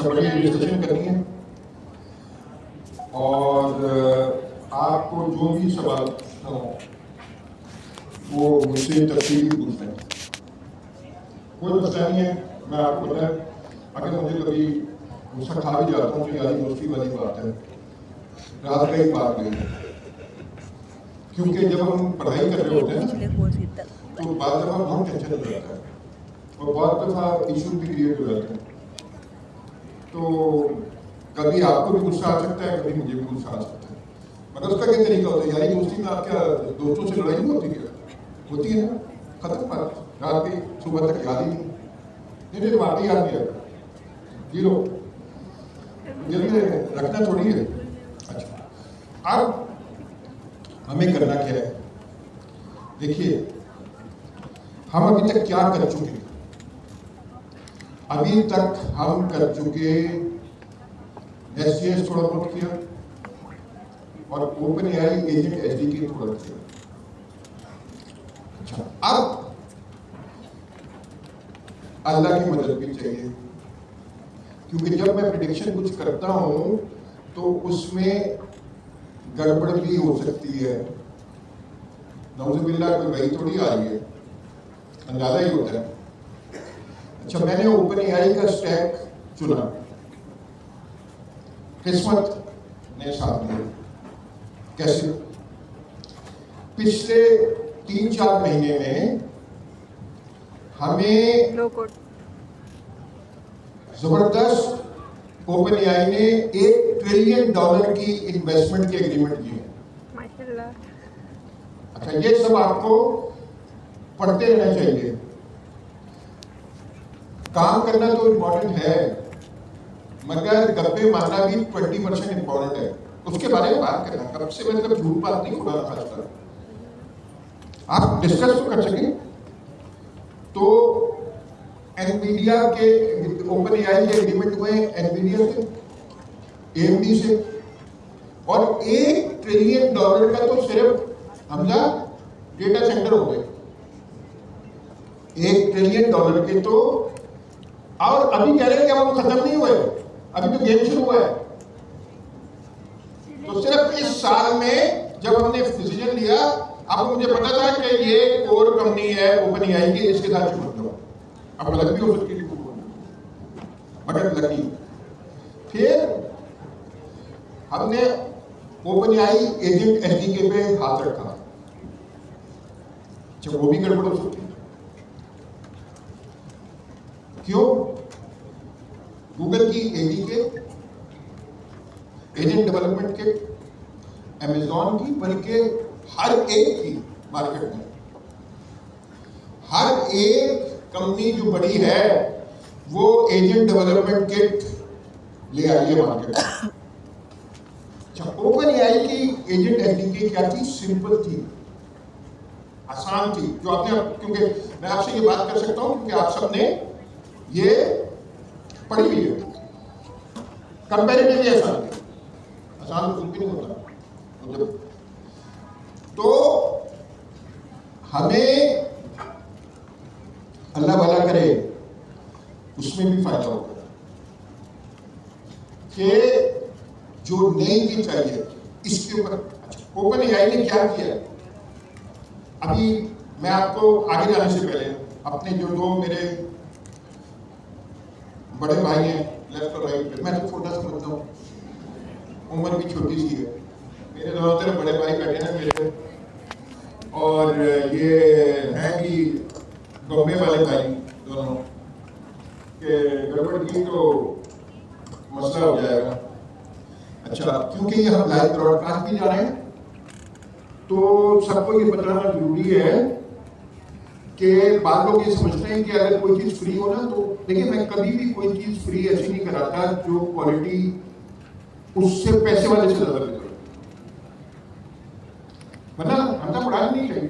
अच्छा, बड़ी डिस्कशन करनी है और आपको जो भी सवाल पूछना हो वो मुझसे तफसीली पूछना है, कोई मसला नहीं है। मैं आपको पता है, अगर मुझे कभी गुस्सा खा भी जाता हूँ तो यारी दोस्ती वाली बात है, रात का ही बात गई है। क्योंकि जब हम पढ़ाई कर रहे होते हैं ना तो बाद दफ़ा बहुत टेंशन हो जाता है और बहुत दफ़ा इशू भी क्रिएट हो जाते हैं। तो कभी आपको भी गुस्सा आ सकता है, कभी मुझे भी गुस्सा आ सकता है, मगर उसका क्या तरीका होता है? यारी दोस्ती में आप क्या दोस्तों से लड़ाई नहीं होती? क्या होती है ना, खत्म बात, रात की सुबह तक याद ही नहीं, नहीं बात ही याद नहीं रखा, जीरो, दिल में रखना थोड़ी है। अच्छा, अब हमें करना क्या है? देखिए, हम अभी तक क्या कर चुके? अभी तक हम कर चुके SGS थोड़ा बहुत किया और ओपन एआई एजेंट SDK थोड़ा किया। अच्छा, अब अल्लाह की मदद भी चाहिए, क्योंकि जब मैं प्रेडिक्शन कुछ करता हूं तो उसमें गड़बड़ भी हो सकती है। नौजुबिल्लाह कोई वही थोड़ी आ रही है, अंदाजा ही होता है। अच्छा, मैंने ओपन एआई का स्टैक चुना, किस्मत ने साथ दिया। कैसे? पिछले 3-4 महीने में हमें जबरदस्त ओपन एआई ने $1 ट्रिलियन की इन्वेस्टमेंट की एग्रीमेंट की है। अच्छा, ये सब आपको पढ़ते रहना चाहिए। काम करना तो इम्पोर्टेंट है, मगर गप्पे मारना भी 20% इम्पोर्टेंट है। उसके बारे में बात करना, कब से मतलब झूठ बात नहीं खुलाना, खासकर आप डिस्कस तो कर सकें। तो एनवीडिया के ओपन एआई के एग्रीमेंट हुए एनवीडिया से, AMD से, और $1 ट्रिलियन का तो सिर्फ हमला डेटा सेंटर हो गए। $1 ट्रिलियन के तो, और अभी कह रहे हैं कि अब वो खत्म नहीं हुए, अभी तो गेम शुरू हुआ है। तो सिर्फ इस साल में जब हमने डिसीजन लिया, अब मुझे पता था कि ये कोर कंपनी है ओपन एआई की, इसके साथ चिपक जाओ। अब गलत भी हो सकती है मगर लगी। फिर हमने ओपन एआई एजेंट SDK पे हाथ रखा, जब वो भी गड़बड़ हो सकती है। क्यों? गूगल की ADK, agent development kit, Amazon की, बल्कि हर एक की मार्केट में, हर एक कंपनी जो बड़ी है वो एजेंट डेवलपमेंट किट ले आई है मार्केट में। अच्छा, ओपन एआई की एजेंट SDK क्या थी? सिंपल थी, आसान थी, जो आपने, क्योंकि मैं आपसे ये बात कर सकता हूं क्योंकि आप सबने ये पढ़ी हुई है, कंपैरेटिवली आसान थी। आसान तो कुछ भी नहीं होता। तो हमें अल्लाह भला करे, उसमें भी फायदा होगा कि जो नई चीज चाहिए इसके ऊपर। अच्छा, ओपन एआई ने क्या किया? अभी मैं आपको आगे जाने से पहले अपने जो दो मेरे बड़े भाई हैं लेफ्ट और राइट पे, मैं तो छोटा समझता हूँ, उम्र भी छोटी सी है, मेरे दोनों तरफ बड़े भाई बैठे हैं मेरे, और ये हैं कि बॉम्बे वाले भाई दोनों के गड़बड़ की तो मसला हो जाएगा। अच्छा, क्योंकि ये हम लाइव ब्रॉडकास्ट भी जा रहे हैं तो सबको ये बताना जरूरी है कि बाद लोग ये समझते हैं कि अगर कोई चीज फ्री हो ना, तो देखिए, मैं कभी भी कोई चीज फ्री ऐसी नहीं कराता जो क्वालिटी उससे पैसे वाले से ज्यादा बेहतर, मतलब हमने पढ़ाना नहीं चाहिए।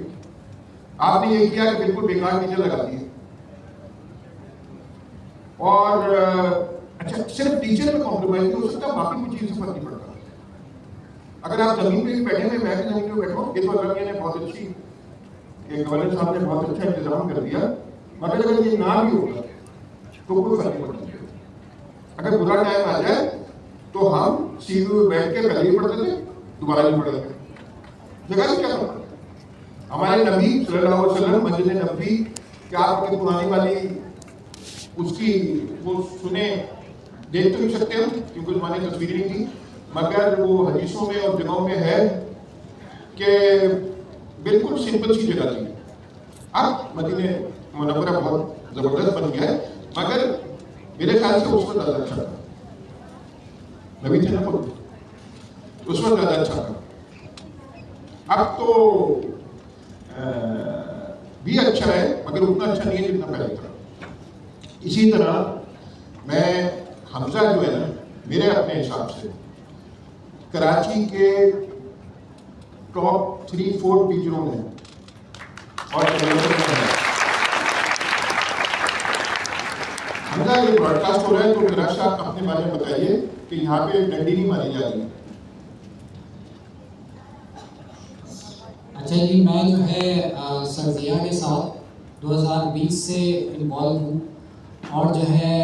आपने ये किया कि बिल्कुल बेकार टीचर लगा दिए, और अच्छा, सिर्फ टीचर में कॉम्प्रोमाइज नहीं हो सकता, बाकी कोई चीज से फर्क नहीं पड़ता। अगर आप जमीन पे भी बैठे हुए, मैं भी जमीन पे बैठा हूँ, ये तो अल्लाह ने बहुत अच्छी, गवर्नर साहब ने बहुत अच्छा इंतजाम कर दिया, मगर अगर ये ना भी होगा तो कोई फर्क नहीं पड़ता। अगर बुरा टाइम आ जाए तो हम सीढ़ी में बैठ के पहले ही पढ़ते थे, दोबारा नहीं पढ़ते थे। जगह से क्या पढ़ते? हमारे नबी सल्लल्लाहु अलैहि वसल्लम मस्जिद नबवी क्या आपकी पुरानी वाली उसकी वो सुने देख तो नहीं सकते हम क्योंकि हमारी तस्वीरें नहीं थी, मगर वो हदीसों में और जगहों में है कि बिल्कुल सिंपल सी जगह थी। अब मदीने मुनव्वरा बहुत जबरदस्त बन गया है, मगर मेरे ख्याल से उस वक्त ज़्यादा अच्छा था। नबी थे ना खुद, उस वक्त ज़्यादा अच्छा था। अब तो भी अच्छा है मगर उतना अच्छा नहीं है जितना पहले था। इसी तरह मैं हमजा जो है ना, मेरे अपने हिसाब से कराची के टॉप 3-4 टीचरों में और हमजा ये ब्रॉडकास्ट हो रहा है तो फिराज साहब अपने बारे में बताइए कि यहाँ पे डंडी नहीं मारी जा रही। अच्छा जी, मैं जो है सरजिया के साथ 2020 से इन्वॉल्व हूँ और जो है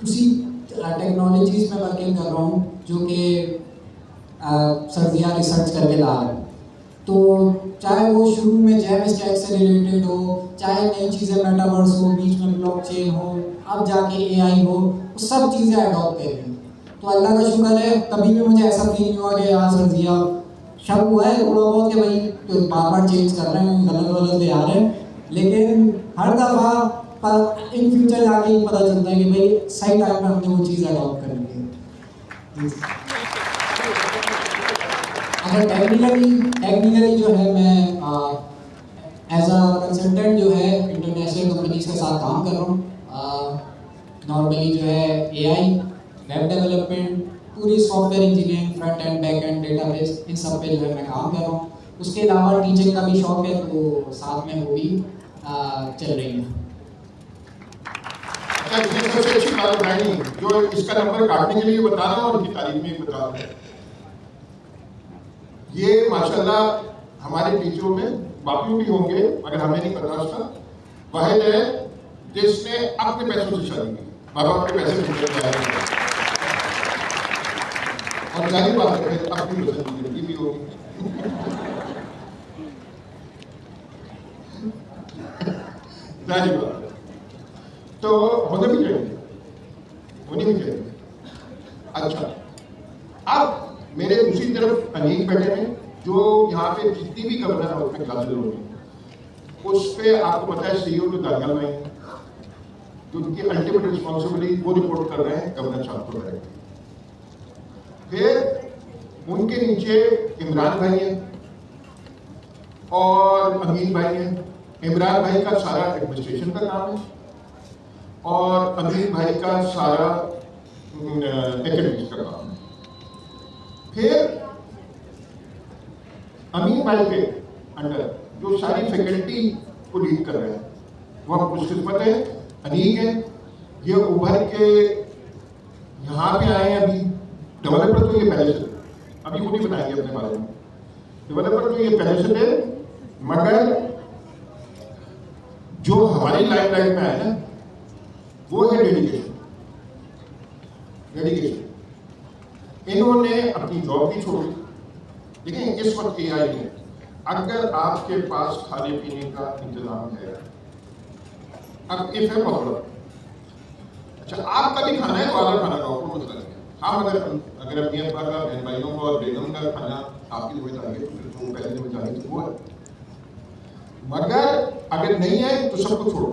उसी टेक्नोलॉजीज़ में वर्किंग कर रहा हूँ जो कि सरजिया रिसर्च करके ला रहा है। तो चाहे वो शुरू में जैम स्टैक से रिलेटेड हो, चाहे नई चीज़ें मेटावर्स हो, बीच में ब्लॉकचेन हो, अब जाके एआई हो, वो सब चीज़ें अडॉप्ट कर रही हैं। तो अल्लाह का शुक्र है, कभी भी मुझे ऐसा फील नहीं हुआ कि यार सरजिया शक हुआ है थोड़ा बहुत कि भाई तो बार बार चेंज कर रहे हैं, गलत ले आ रहे हैं, लेकिन हर दफ़ा पर इन फ्यूचर जाके ही पता चलता है कि भाई सही टाइम पर हमने वो चीज़ अडॉप्ट कर ली है। अगर टेक्निकली जो है मैं एज अ कंसल्टेंट जो है इंटरनेशनल कंपनीज के साथ काम कर रहा हूँ। नॉर्मली जो है एआई, वेब डेवलपमेंट, पूरी software engineering, front end back end database, इन सब पे जो है मैं काम कर रहा हूँ। उसके अलावा टीचिंग का भी शौक है तो साथ में वो भी चल रही है। सबसे अच्छी बात बताई जो इसका नंबर काटने के लिए बता रहा हूँ और उसकी तारीफ में बता रहा हूँ। ये माशाल्लाह हमारे टीचरों में बाकियों भी होंगे मगर हमें नहीं पता उसका, वाहिद है जिसने अपने पैसों से शादी की, माँ बाप के पैसे से और जाहिर बात है अपनी जिंदगी भी होगी। जाहिर बात है तो होने भी चाहिए। अच्छा, अब मेरे दूसरी तरफ अनीक बैठे हैं जो यहाँ पे जितनी भी गवर्नर हाउस में क्लासेज हो रही उस पर आपको पता है सीईओ जो दानियाल भाई हैं जो उनकी अल्टीमेट रिस्पॉन्सिबिलिटी वो रिपोर्ट कर रहे हैं गवर्नर साहब को डायरेक्ट। फिर उनके नीचे इमरान भाई हैं और अमीन भाई हैं। इमरान भाई का सारा एडमिनिस्ट्रेशन का काम है और अमीन भाई का सारा एकेडमिक्स का काम है। फिर अमीन भाई के अंडर जो सारी फैकल्टी को लीड कर रहे हैं वो हम खुशकिस्मत है, अनीक है। ये उभर के यहाँ पे आए हैं। अभी डेवलपर तो ये पहले से, अभी वो नहीं बताएंगे अपने बारे में, डेवलपर तो ये पहले से थे, मगर जो हमारी लाइमलाइट में है ना वो है डेडिकेशन। इन्होंने अपनी जॉब भी छोड़ी। देखिए इस वक्त एआई है, अगर आपके पास खाने पीने का इंतजाम है, अब इफ है प्रॉब्लम, अच्छा आपका भी खाना है तो आधा खाना खाओ, कोई मतलब नहीं। हाँ अगर अपनी अब्बा का, बहन भाइयों का और बेगम का खाना आपकी जिम्मेदारी है तो फिर जो पहले जिम्मेदारी थी वो है, मगर अगर नहीं है तो सबको छोड़ो।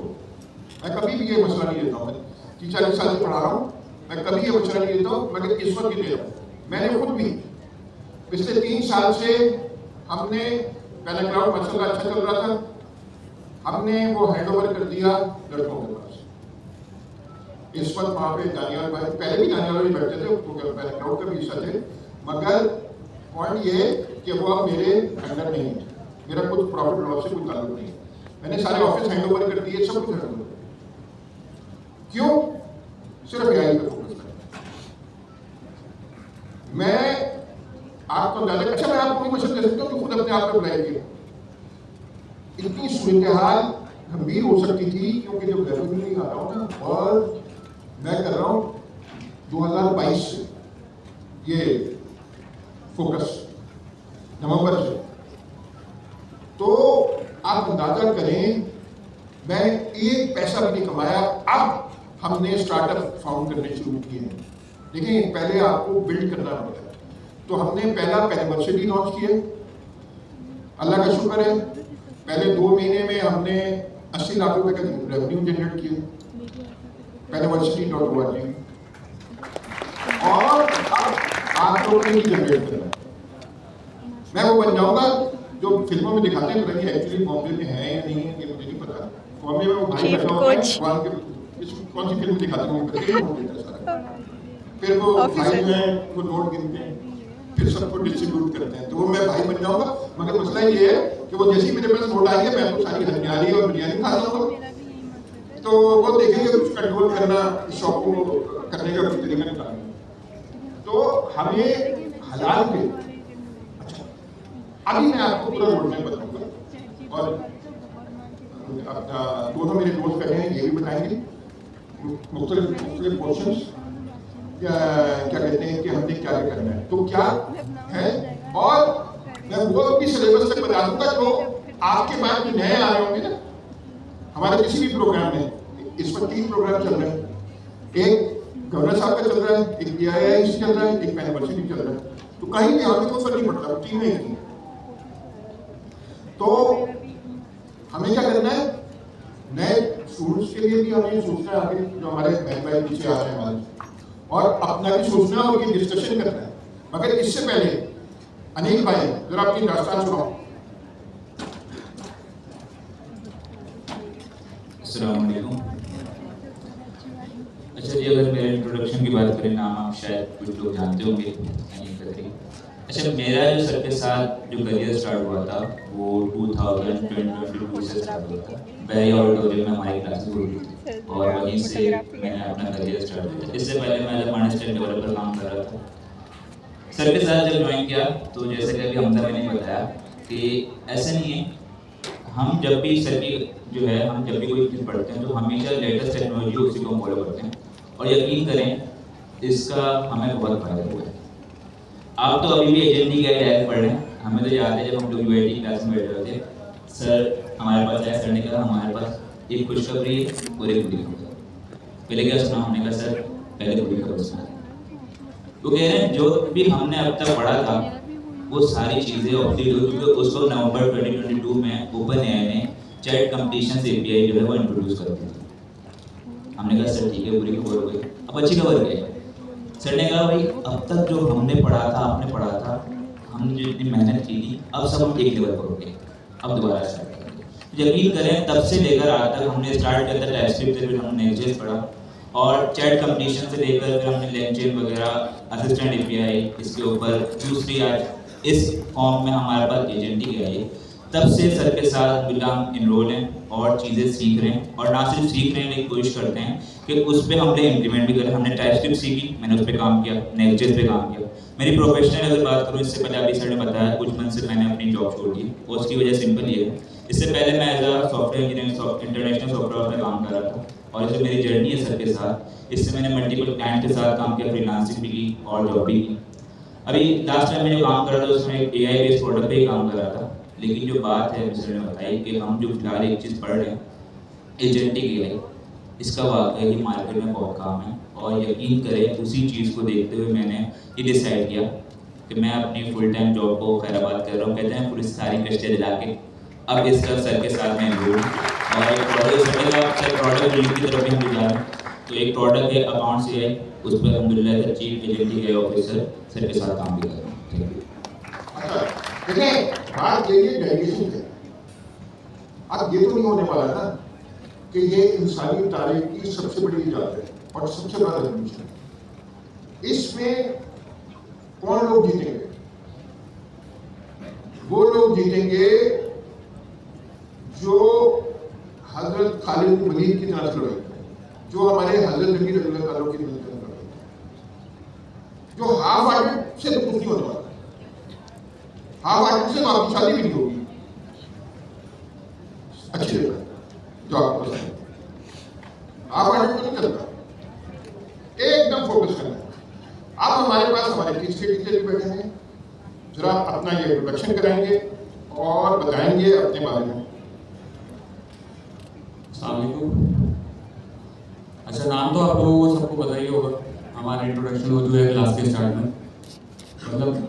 मैं कभी भी ये मसला नहीं लेता हूँ, मैं 30-40 साल से पढ़ा रहा हूँ, मैं कभी ये मसला नहीं लेता हूँ, मगर इस वक्त भी ले रहा हूँ। मैंने खुद भी पिछले 3 साल से हमने पहले क्राउड मसला अच्छा चल रहा था, हमने वो हैंड ओवर कर दिया लड़कों के पास। इस वक्त वहाँ पे दानियाल भाई, पहले भी दानियाल भाई बैठते थे, तो पहले क्राउड का भी हिस्सा थे, मगर पॉइंट ये कि वो अब मेरे अंडर नहीं है, मेरा कुछ प्रॉफिट लॉस से कोई ताल्लुक नहीं है। मैंने सारे ऑफिस हैंड ओवर कर दिए, सब कुछ हैंड ओवर। क्यों? सिर्फ एआई पे फोकस करें। मैं आपको ज्यादा अच्छा, मैं आपको मशवरा दे सकता हूँ कि खुद अपने आप को अप्लाई किया। इतनी सूरत हाल गंभीर हो सकती थी क्योंकि जब रेवेन्यू नहीं आ रहा होता और मैं कर रहा हूँ 2022 से ये फोकस, नवंबर से। तो आप अंदाजा करें, मैं एक पैसा भी नहीं कमाया। अब हमने स्टार्टअप फाउंड करने शुरू किए हैं, लेकिन पहले आपको बिल्ड करना पड़ता है। तो हमने पहला एनिवर्सरी लॉन्च किया, अल्लाह का शुक्र है, पहले 2 महीने में हमने 80 लाख रुपए का रेवेन्यू जनरेट किया Panaversity.org। और अब आप लोगों ने जनरेट करना, मैं वो बन जाऊंगा जो फिल्मों में दिखाते हैं, पता नहीं एक्चुअली बॉम्बे में है या नहीं है ये मुझे नहीं पता। बॉम्बे में वो भाई बैठा होता है, वहाँ के कौन सी फिल्म दिखाते हैं वो पता नहीं सारा। फिर वो भाई जो है वो नोट गिनते हैं, फिर सबको डिस्ट्रीब्यूट करते हैं। तो वो मैं भाई बन जाऊंगा, मगर मसला ये है कि वो जैसे ही मेरे पास नोट आई है, मैं तो सारी हरियाली और बिरयानी खा जाऊंगा। तो वो देखेंगे कुछ कंट्रोल करना, शौक को करने का कोई तरीका निकालना। तो हमें हलाल के, अच्छा अभी मैं आपको पूरा रोड मैप बताऊंगा, और अपना दोनों मेरे दोस्त बैठे हैं, ये भी बताएंगे मुख्तलिफ पोर्शंस, क्या कहते हैं कि हमने क्या करना है, तो क्या है। और मैं वो भी सिलेबस तक बता दूंगा जो आपके बाद जो नए आ रहे होंगे ना हमारे किसी भी प्रोग्राम में। इस वक्त 3 प्रोग्राम चल रहे हैं, एक गवर्नर साहब का चल रहा है, एक PII चल रहा है, एक एनिवर्सरी चल रहा है। तो कहीं भी हमें कोई फर्क नहीं पड़ता, 3 में ही। तो हमें क्या करना है, नए स्टूडेंट्स के लिए भी हमें सोचना है, आगे जो हमारे बहन भाई पीछे आ रहे हैं हमारे, और अपना भी सोचना और ये डिस्कशन करना है। मगर इससे पहले अनिल भाई जरा अपनी दास्तान सुनाओ। अस्सलाम वालेकुम। अच्छा जी, अगर मेरे इंट्रोडक्शन की बात करें, नाम आप शायद कुछ लोग जानते होंगे, अनिल खत्री। अच्छा, मेरा जो सर के साथ जो करियर स्टार्ट हुआ था वो 2022 से स्टार्ट हुआ था। बैरी ऑडिटोरियम में हमारी क्लासेस होती थी और वहीं से मैंने अपना करियर स्टार्ट किया था। इससे पहले मैं जब मॉनेस्ट्री डेवलपर काम कर रहा था, सर के साथ जब ज्वाइन किया तो जैसे कि अभी हमदा मैंने बताया कि ऐसा नहीं है, हम जब भी सर की जो है, हम जब भी कोई चीज़ पढ़ते हैं तो हमेशा लेटेस्ट टेक्नोलॉजी उसी को फॉलो करते हैं, और यकीन करें इसका हमें बहुत फायदा हुआ है। आप तो अभी भी एजेंटी का डायरेक्ट पढ़ रहे हैं, हमें तो याद है जब हम लोग UIT क्लास में बैठ रहे थे, सर हमारे पास आया, सर ने कहा हमारे पास एक खुशखबरी है और एक बुरी खबर। पहले क्या सुना? हमने कहा सर पहले बुरी खबर सुना। वो कह रहे हैं जो भी हमने अब तक पढ़ा था वो सारी चीज़ें ऑब्सोल्यूट हो चुकी है। उसको नवंबर 2022 में OpenAI ने चैट कंपटीशन API जो है वो इंट्रोड्यूस कर दी थी। हमने कहा सर ठीक है, बुरी खबर हो गई, अब अच्छी खबर क्या है? सर ने कहा भाई अब तक जो हमने पढ़ा था, आपने पढ़ा था, हमने जो इतनी मेहनत की थी, अब सब हम एक लेवल पर हो गए, अब दोबारा स्टार्ट करेंगे। यकीन करें तब से लेकर आज तक हमने स्टार्ट किया था टाइपस्क्रिप्ट से, फिर हमने Next.js पढ़ा, और चैट कंपटीशन से लेकर फिर हमने LangChain वगैरह, असिस्टेंट API, इसके ऊपर दूसरी आज इस फॉर्म में हमारे पास एजेंटी आई है। तब से सर के साथ हम इनरोल हैं और चीज़ें सीख रहे हैं, और ना सिर्फ सीख रहे हैं लेकिन कोशिश करते हैं कि उस पर हमने इम्प्लीमेंट भी करें। हमने टाइपस्क्रिप्ट सीखी, मैंने उस पर काम किया, Next.js पे काम किया। मेरी प्रोफेशनल अगर बात करूँ, इससे पहले अभी सर ने बताया कुछ मंथ से मैंने अपनी जॉब छोड़ दी, और उसकी वजह सिंपल ये है, इससे पहले मैं as a software engineer international software में काम कर रहा था, और इससे मेरी जर्नी है सर के साथ। इससे मैंने मल्टीपल क्लाइंट के साथ काम किया, फ्रीलांसिंग भी की और जॉब भी की। अभी लास्ट टाइम मैं जो काम कर रहा था उसमें एक AI बेस्ड प्रोडक्ट पे ही काम कर रहा था, लेकिन जो बात है सर ने बताई कि हम जो फिलहाल एक चीज़ पढ़ रहे हैं एजेंटिक AI, इसका वाकई ही मार्केट में बहुत काम है, और यकीन करें उसी चीज़ को देखते हुए मैंने ये डिसाइड किया कि मैं अपनी फुल टाइम जॉब को खैराबाद कर रहा हूँ। कहते हैं पूरी सारी कश्तियाँ जला के अब इसका सर के साथ मैं इन्वॉल्व हूँ, और एक प्रोडक्ट की तरफ भी हम जा रहे हैं। तो एक प्रोडक्ट है अकाउंट्स AI, उस पर अलहमदिल्ला chief agentic AI officer sir के साथ काम भी कर रहा हूँ। अच्छा देखिए, बात ये डेलीगेशन है। अब ये तो नहीं होने वाला ना कि ये इंसानी तारीख की सबसे बड़ी इजाजत है और सबसे बड़ा रेवोल्यूशन है। इसमें कौन लोग जीतेंगे? वो लोग जीतेंगे जो हजरत खालिद बिन वलीद की तरह से लड़े, जो हमारे हजरत नबी रज़ियल्लाहु ताला की तरह लड़े, जो हाफ हार्टेड से तो कुछ नहीं होने वाला, हाफ हार्टेड से आपकी शादी भी नहीं होगी अच्छी जगह जो आपको पसंद है। हाफ हार्टेड तो नहीं चलता, जरा अपना ये इंट्रोडक्शन कराएंगे और बताएंगे अपने बारे में। अस्सलाम वालेकुम। अच्छा, नाम तो आप लोगों को सबको पता ही होगा, हमारा इंट्रोडक्शन हो जो है क्लास के स्टार्ट में। मतलब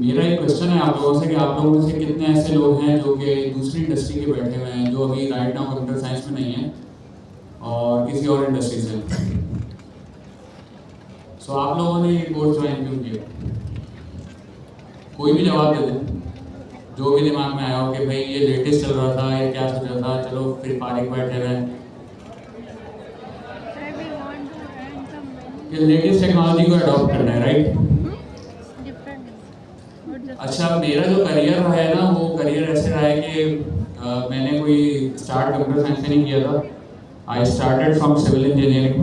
मेरा एक क्वेश्चन है आप लोगों से कि आप लोगों में से कितने ऐसे लोग हैं जो कि दूसरी इंडस्ट्री के बैठे हुए हैं, जो अभी राइट नाउ कंप्यूटर साइंस में नहीं है और किसी और इंडस्ट्री से। सो आप लोगों ने ये कोर्स ज्वाइन क्यों किया? कोई भी जवाब दे दें, जो भी दिमाग में आया हो कि भाई ये लेटेस्ट चल रहा था, ये क्या चल रहा था, चलो फिर फारिग बैठे हुए हैं, ये लेटेस्ट टेक्नोलॉजी को अडॉप्ट करना है, राइट? अच्छा, मेरा जो करियर रहा है ना, वो करियर ऐसे रहा है कि मैंने कोई स्टार्ट कंप्यूटर साइंस से नहीं किया था। I started from civil engineering.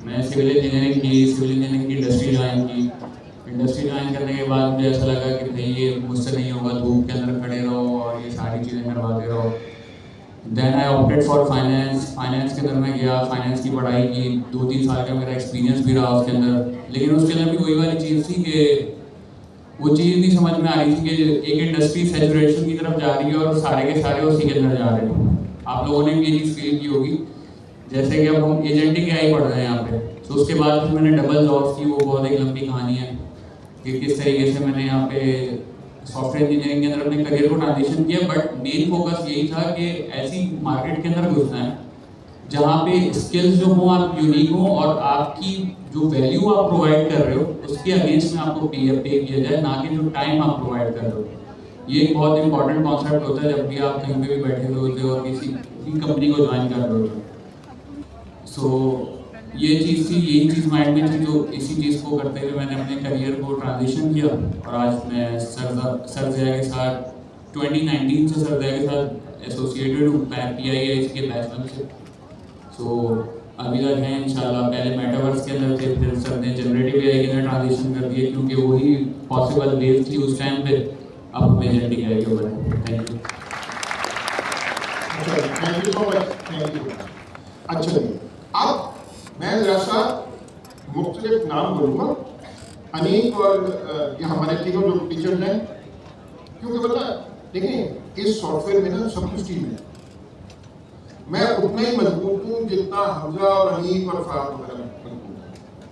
मैंने सिविल इंजीनियरिंग की, सिविल इंजीनियरिंग की इंडस्ट्री ज्वाइन की। इंडस्ट्री ज्वाइन करने के बाद मुझे ऐसा लगा कि भाई ये मुझसे नहीं होगा, धूप के अंदर खड़े रहो और ये सारी चीज़ें करवाते रहो। Then I opted for finance. Finance के अंदर मैं गया, फाइनेंस की पढ़ाई की, 2-3 साल का मेरा एक्सपीरियंस भी रहा उसके अंदर। लेकिन उसके अंदर भी वही वाली चीज़ थी कि वो चीज़ नहीं समझ में आ रही थी कि एक इंडस्ट्री सैचुरेशन की तरफ जा रही है और सारे के सारे उसी के अंदर जा रहे हैं। आप लोगों ने भी ये चीज़ फील की होगी। जैसे कि अब हम एजेंटिंग AI पढ़ रहे हैं यहाँ पे, तो उसके बाद फिर मैंने डबल जॉब्स की, वो बहुत एक लंबी कहानी है कि किस तरीके से मैंने यहाँ पे सॉफ्टवेयर इंजीनियरिंग के अंदर अपने करियर को ट्रांजिशन किया। बट मेन फोकस यही था कि ऐसी मार्केट के अंदर घुसना है जहाँ पे स्किल्स जो हो आप यूनिक हो और आपकी जो वैल्यू आप प्रोवाइड कर रहे हो उसके अगेंस्ट में आपको पे किया जाए, ना कि जो टाइम आप प्रोवाइड कर रहे हो। ये एक बहुत इंपॉर्टेंट कॉन्सेप्ट होता है जब भी आप कहीं पे भी बैठे हुए होते हो और किसी भी कंपनी को ज्वाइन कर रहे हो। सो ये चीज़ थी, यही चीज़ माइंड में थी, तो इसी चीज़ को करते हुए मैंने अपने करियर को ट्रांजिशन किया और आज मैं सर ज़िया के साथ 2019 से सर ज़िया के साथ एसोसिएटेड हूँ PIIC के बैच में से। सो अभी तक है इंशाल्लाह। पहले मेटावर्स के अंदर थे, फिर सर ने जनरेटिव AI के अंदर ट्रांजिशन कर दिया क्योंकि वही पॉसिबल वेव थी उस टाइम पे। अब हम एजेंटिक AI के ऊपर हैं। Thank you. Thank you so much, thank you. अच्छा जी, अब मैं जरा सा मुख्तलिफ नाम बोलूँगा, अनीक और ये हमारे तीनों जो टीचर्स हैं, क्योंकि पता देखिए इस सॉफ्टवेयर में ना सब कुछ चीज़ है। मैं उतना ही मजबूत हूँ जितना हमजा और अनीक और फराद वगैरह मजबूत है।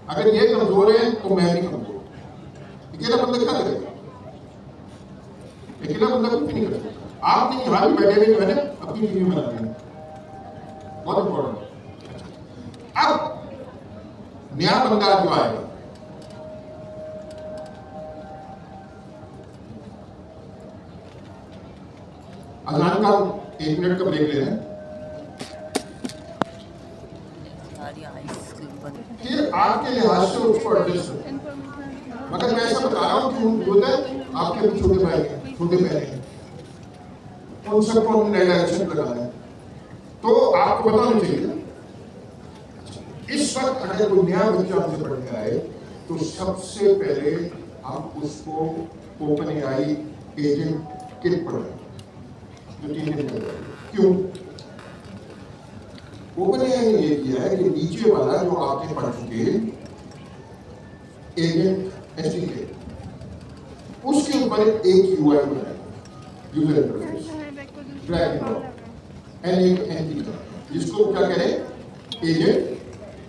अगर ये कमजोर है तो मैं भी कमजोर हूँ। अकेला बंदा क्या करेगा? अकेला बंदा कुछ नहीं कर सकता। आपने यहाँ भी बैठे हुए जो है ना अपनी टीम बना दी, बहुत इंपॉर्टेंट है। अब नया बंदा जो आएगा, अजान का 1 मिनट का ब्रेक ले रहे हैं, फिर आपके लिहाज से उसको एडजस्ट करें। मगर मैं ऐसा बता रहा हूँ कि होता है आपके भी छोटे भाई हैं, छोटे बहन हैं, उन सबको हमने नया डायरेक्शन लगाना है, तो आपको पता होना चाहिए। इस वक्त अगर कोई नया बच्चा हमसे पढ़ने आए तो सबसे पहले हम उसको OpenAI एजेंट किट पढ़ाएं जो 3 दिन में। क्यों? OpenAI ने ये किया है कि नीचे वाला जो आपने पढ़ चुके एजेंट SDK, उसके ऊपर एक UI बनाएगा, user interface, drag and drop, NAND, जिसको क्या करें एजेंट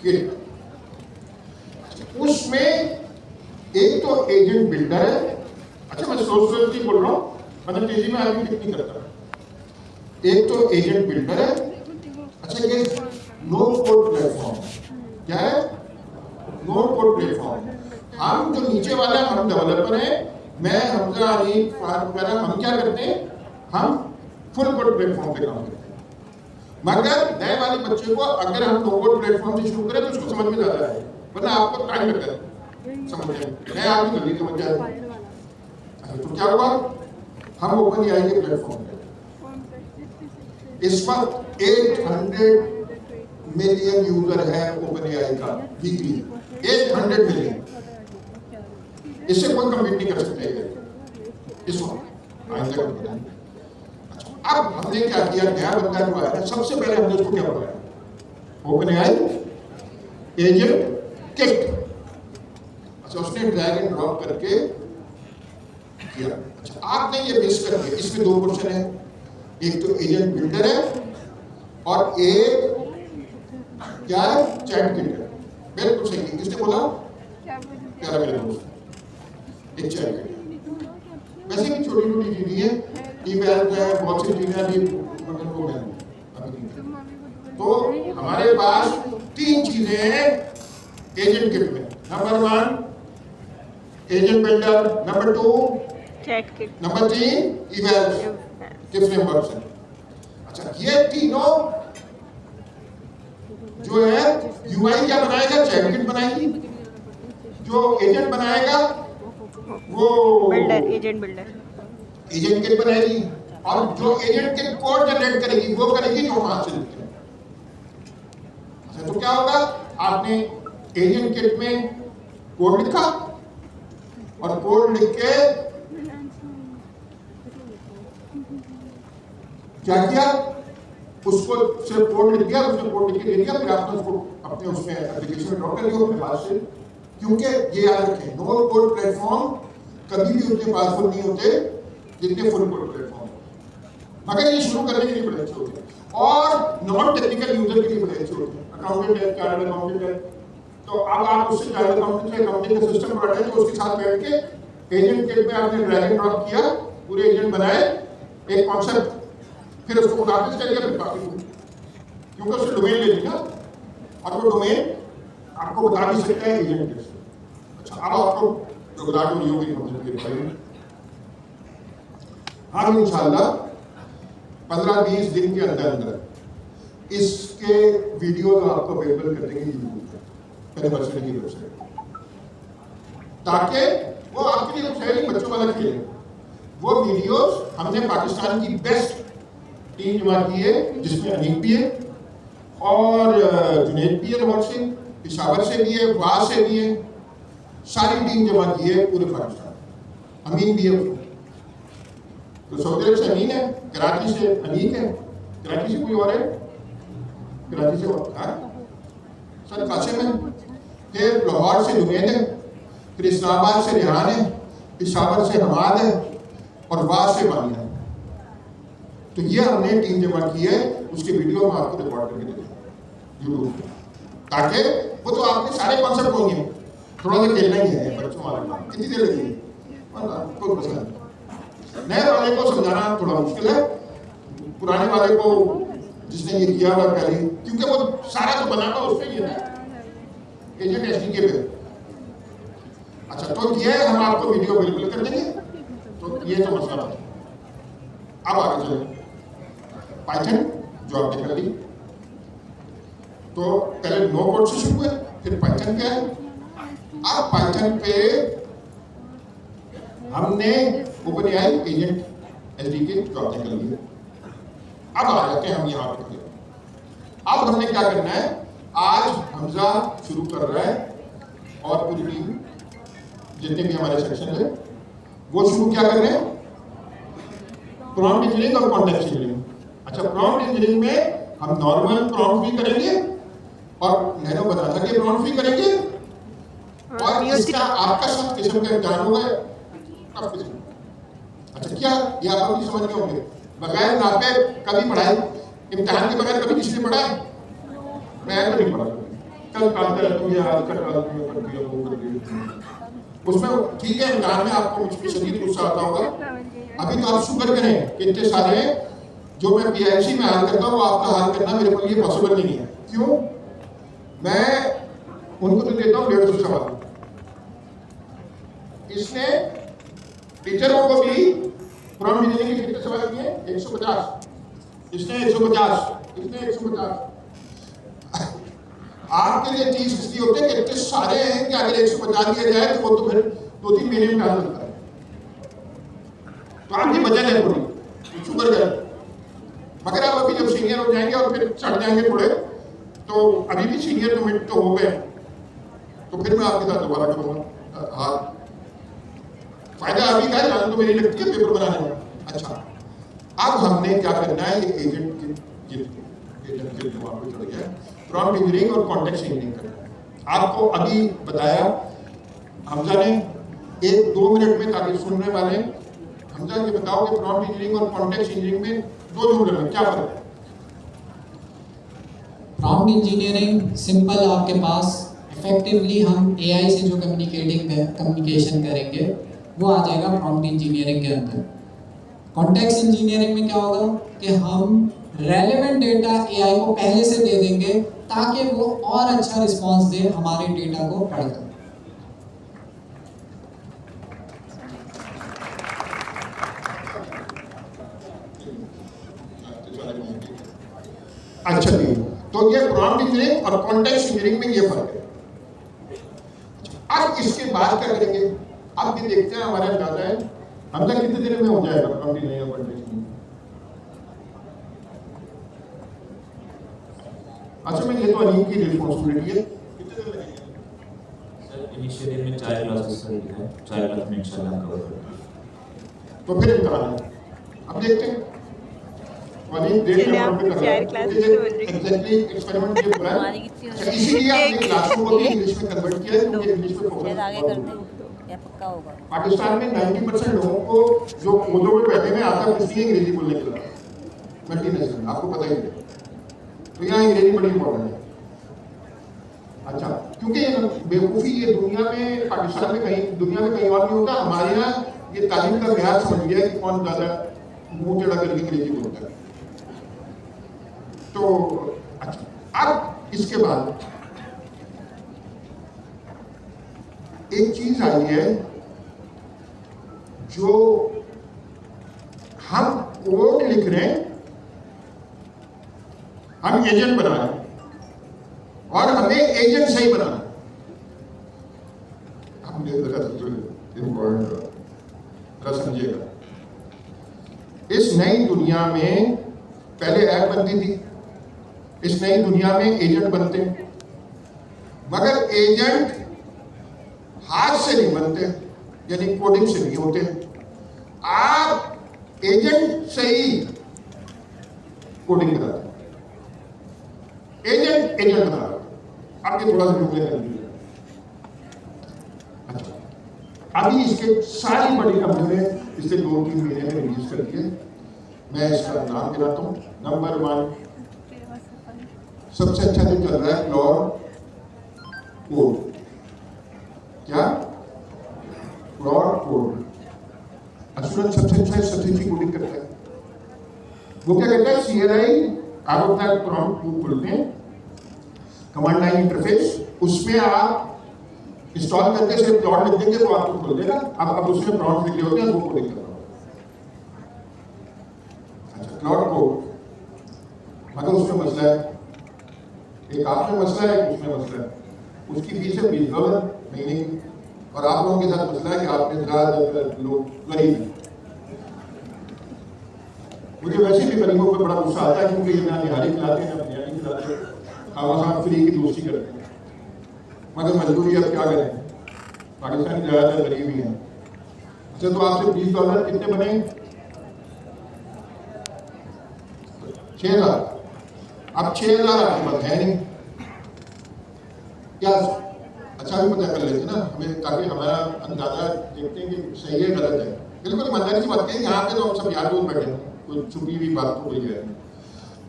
किट। उसमें एक तो एजेंट बिल्डर है। अच्छा, मैं सोच बोल रहा हूँ, मतलब तेजी में आगे टिक नहीं करता। एक तो एजेंट बिल्डर है। अच्छा, ये नो कोड प्लेटफॉर्म क्या है? No code platform. हम जो नीचे वाला हम डेवलपर हैं, मैं हमजा अनीक फारूक वगैरह, हम क्या करते हैं? हम फुल कोड प्लेटफॉर्म पे काम करते हैं। मगर नए वाले बच्चे को अगर हम नो कोड प्लेटफॉर्म से शुरू करें तो उसको समझ में ज़्यादा है, वरना आपको टाइम लगता है समझने में। मैं आपकी जल्दी समझ जाए। तो क्या हुआ? हम OpenAI के प्लेटफॉर्म पे इस वक्त 800 मिलियन यूजर है OpenAI का वीकली, 800 मिलियन। इससे कोई कम्पीट नहीं कर सकते इस वक्त, आइंदा का पता नहीं। अब हमने क्या किया? नया बंदा जो आया, सबसे पहले हमने उसको क्या बताया? OpenAI agent kit. अच्छा, उसने ड्रैग एंड ड्रॉप करके किया। अच्छा, आपने ये बेस कर दिया, इसमें दो क्वेश्चन है, एक तो एजेंट बिल्डर है और एक क्या है, चैट किट है। बिल्कुल सही, किसने बोला? प्यारा मेरे दोस्त, एक चैट किट। वैसे भी छोटी छोटी चीजें हैं, ईमेल है, बहुत सी चीजें अभी मगर वो मैं अभी नहीं। तो हमारे पास तीन चीजें हैं एजेंट किट में। Number 1 agent builder, number 2 chat kit, number 3 email के फ्रेमवर्क है। अच्छा, ये तीनों जो है यूआई क्या बनाएगा, चैट किट बनाएगी। जो एजेंट बनाएगा वो builder, agent builder, agent kit बनाएगी, और जो एजेंट किट कोड जनरेट करेगी वो करेगी जो हाथ से लिखते हैं। अच्छा, तो क्या होगा, आपने एजेंट किट में कोड लिखा और कोड लिख के क्या किया, उसको सिर्फ कोड लिख दिया, उसने कोड लिख के दे दिया, फिर आपने उसको अपने उसमें एप्लीकेशन में ड्रॉप कर दिया अपने पास से। क्योंकि ये याद रखें, नो कोड प्लेटफॉर्म कभी भी उतने पावरफुल नहीं होते जितने फुल कोड प्लेटफॉर्म, मगर ये शुरू करने के लिए बड़े अच्छे होते हैं और नॉन टेक्निकल यूजर के लिए बड़े अच्छे होते हैं। अकाउंटेंट है, चार्टर्ड अकाउंटेंट है, तो अब आप उससे चार्टर्ड अकाउंटेंट से अकाउंटिंग का सिस्टम पढ़ रहे हैं, तो उसके साथ बैठ के एजेंट किट में आपने ड्रैग एंड ड्रॉप किया, पूरे एजेंट बनाए, एक कॉन्सेप्ट, फिर उसको वापस कर दिया, फिर बाकी क्योंकि उसने डोमेन ले ली ना, और वो डोमेन आपको बता भी सकता है एजेंट किट से। अच्छा, अब आपको जो बता दूं यूं भी कॉन्सेप्ट के बारे में हम इंशाल्लाह 15-20 दिन के अंदर अंदर इसके वीडियो आपको अवेलेबल कर देंगे यूट्यूब पे, यूनिवर्सिटी की वेबसाइट, ताकि वो आपके लिए कुछ है नहीं, बच्चों वाला खेल। वो वीडियोस हमने पाकिस्तान की बेस्ट टीम जमा की है, जिसमें अनीक भी है और जुनैद भी है, लाहौर से, पेशावर से भी है, वास से भी है, सारी टीम जमा की है पूरे पाकिस्तान। अमीन भी है उसमें, तो सऊदी अरब से अमीन है, कराची से अनीक है, कराची से कोई और है, कराची से सर कासिम है, फिर लाहौर से जुनैद है, फिर इस्लामाबाद से रिहान है, पेशावर से हमाद है और वास से बानी है। तो ये हमने टीम जमा की है, उसके वीडियो में आपको रिकॉर्ड करके दे देंगे यूट्यूब पे, ताकि वो तो आपने सारे कॉन्सेप्ट होंगे, थोड़ा सा खेलना ही है बच्चों वाला। कितनी देर लगेगी, कोई मसला नहीं। नए वाले को समझाना थोड़ा मुश्किल है, पुराने वाले को जिसने ये किया हुआ पहले, क्योंकि वो सारा तो बना हुआ उस पर ही है ना, एजेंट एसडीके पे। अच्छा, तो ये हम आपको वीडियो अवेलेबल कर देंगे, तो ये तो मसला था। अब आगे चले, पाइथन जो आपने कर ली, तो पहले नो कोड से शुरू है, फिर पाइथन क्या है। अब पाइथन पे हमने ओपनएआई एजेंट एसडीके जो आपने कर ली। अब आ जाते हैं हम यहाँ पे, अब हमने क्या करना है, आज हमजा शुरू कर रहा है और पूरी टीम जितने भी हमारे सेक्शन है वो शुरू क्या कर रहे हैं, प्रॉम्प्ट इंजीनियरिंग और कॉन्टेक्स्ट इंजीनियरिंग। अच्छा, प्रॉम्प्ट इंजीनियरिंग में हम नॉर्मल प्रॉम्प्ट भी करेंगे और नैनो बनाना के प्रॉम्प्ट भी करेंगे, और इसका आपका सब किस्म का इम्तिहान होगा। अच्छा, क्या ये आप अभी समझ गए होंगे, बगैर नापे कभी पढ़ाई, इम्तिहान के बगैर कभी किसी ने पढ़ा है? मैं तो नहीं पढ़ा, कल कालते रहती है, आज कल कालती है, कर दिया वो कर दिया, उसमें ठीक है। इम्तिहान में आपको मुझ पर शदीद गुस्सा आता होगा, अभी तो आप शुक्र करें कि इतने सारे जो मैं पीआईसी में हाल करता हूँ, वो आपका हाल करना मेरे को ये पॉसिबल नहीं है। क्यों? मैं उनको तो देता हूँ 150 सवाल, इसने टीचरों को भी प्रॉम्प्ट इंजीनियरिंग के कितने सवाल दिए? 150, इसने 150, इसने 150। आपके लिए 30 इसलिए होते हैं कि इतने सारे हैं कि अगर 150 दिया जाए तो वो तो फिर 2-3 महीने में डाल सकता है। तो आपकी बचत है पूरी, शुक्र करें। मगर आप अभी जब सीनियर हो जाएंगे और फिर चढ़ जाएंगे थोड़े, तो अभी भी सीनियर कमिट तो हो गए, तो फिर मैं आपके साथ दोबारा करूँगा। हाँ, फायदा अभी का जान तो मेरी लगती है पेपर बनाने में। अच्छा, अब हमने क्या करना है, ये एजेंट के वहाँ पे चढ़ गया, प्रॉम्प्ट इंजीनियरिंग और कॉन्टेक्स्ट इंजीनियरिंग करना है। आपको अभी बताया हमजा ने 1-2 मिनट में, ताकि सुनने वाले हमजा ये बताओ कि प्रॉम्प्ट इंजीनियरिंग और कॉन्टेक्स्ट इंजीनियरिंग में दो रूल है, क्या फर्क है? प्रॉम्प्ट इंजीनियरिंग सिंपल, आपके पास इफेक्टिवली हम एआई से जो कम्युनिकेशन करेंगे वो आ जाएगा प्रॉम्प्ट इंजीनियरिंग के अंदर। कॉन्टेक्स्ट इंजीनियरिंग में क्या होगा कि हम रेलेवेंट डेटा एआई को पहले से दे देंगे ताकि वो और अच्छा रिस्पांस दे हमारे डेटा को पढ़कर। अच्छा जी, तो ये प्रॉम्प्ट इंजीनियरिंग और कॉन्टेक्स्ट इंजीनियरिंग में ये फर्क है। अब इसके बाद क्या करेंगे? अब ये देखते हैं, हमारा अंदाजा है हम तक कितने दिन में हो जाएगा प्रॉम्प्ट इंजीनियरिंग और कॉन्टेक्स्ट इंजीनियरिंग। अच्छा, मैं ये तो अनीम की रिस्पॉन्सिबिलिटी है, कितने दिन लगेंगे? सर इनिशियली में 4 क्लासेस का है, 4 क्लास में इंशाल्लाह कवर कर देंगे। तो फिर इम्तिहान है, अब देखते हैं। अनीम देख चलिए, रहे आप 4 क्लासेस तो बोल रही हैं। एग्जैक्टली एक्सपेरिमेंट ये पूरा है। अच्छा, इसीलिए आपने क्लासरूम को भी इंग्लिश में कन्वर्ट किया है क्योंकि इंग्लिश में फोकस आगे कर दे या पक्का होगा। पाकिस्तान में 90% लोगों को जो उर्दू में बैठे में आता है कुछ नहीं अंग्रेजी बोलने के लिए, मल्टीनेशनल, आपको पता ही है। तो यहाँ अंग्रेजी बड़ी इंपॉर्टेंट है। अच्छा, क्योंकि बेवकूफ़ी ये दुनिया में, पाकिस्तान में कहीं, दुनिया में कहीं और नहीं होता। हमारे यहाँ ये तालीम का लिहाज समझ लिया कि कौन ज़्यादा मुंह टेढ़ा करके अंग्रेजी बोलता है। तो अच्छा, अब इसके बाद एक चीज आई है जो हम कोड लिख रहे हैं, हम एजेंट बना रहे हैं और हमें एजेंट सही बनाना है। हमने इम्पोर्टेंट समझिएगा, इस नई दुनिया में पहले ऐप बनती थी, इस नई दुनिया में एजेंट बनते हैं, मगर एजेंट हाथ से नहीं बनते, यानी कोडिंग से नहीं होते। आप एजेंट से ही कोडिंग कराते हैं, एजेंट बना रहे हैं। आपके थोड़ा सा जुमले कर दीजिए। अच्छा, अभी इसके सारी बड़ी कंपनियों इसे 2-3 महीने में रिलीज कर दिए। मैं इसका नाम गिनाता हूँ। नंबर 1 सबसे अच्छा दिन चल रहा है क्लॉड कोड। क्या? Claude code. असुरन सबसे अच्छा स्ट्रेटेजी कोडिंग करता है। वो क्या कहता है? CLI आप अपना प्रॉम्प्ट खोलते हैं, कमांड लाइन इंटरफेस, उसमें आप इंस्टॉल करके सिर्फ क्लॉड लिख देंगे तो आपको खोल देगा। अब उसमें प्रॉम्प्ट लिखे होते हैं, वो कोडिंग कर रहा हूँ। अच्छा, क्लॉड कोड, मगर उसमें मसला है, एक आप में मसला है, एक उसमें मसला है। उसकी फीस है $20 महीने की, और आप लोगों के साथ मसला है कि आप में ज़्यादातर लोग गरीब हैं। मुझे वैसे भी गरीबों पर बड़ा गुस्सा आता है क्योंकि ये ना निहारी खिलाते हैं, ना बिरयानी खिलाते हैं, हम फ्री की दोस्ती करते हैं। मगर मजबूरी अब क्या करें, पाकिस्तान की ज़्यादातर गरीब ही हैं। अच्छा, तो आपसे $20 कितने बने? 6,000। अब 6,000 आपके पास है नहीं, क्या? अच्छा भी पता कर लेते ना हमें, ताकि हमारा अंदाजा देखते हैं कि सही है गलत है। बिल्कुल ईमानदारी की बात करें, यहाँ पे तो हम सब यार दोस्त बैठे हैं, कोई छुपी हुई बात तो कोई है।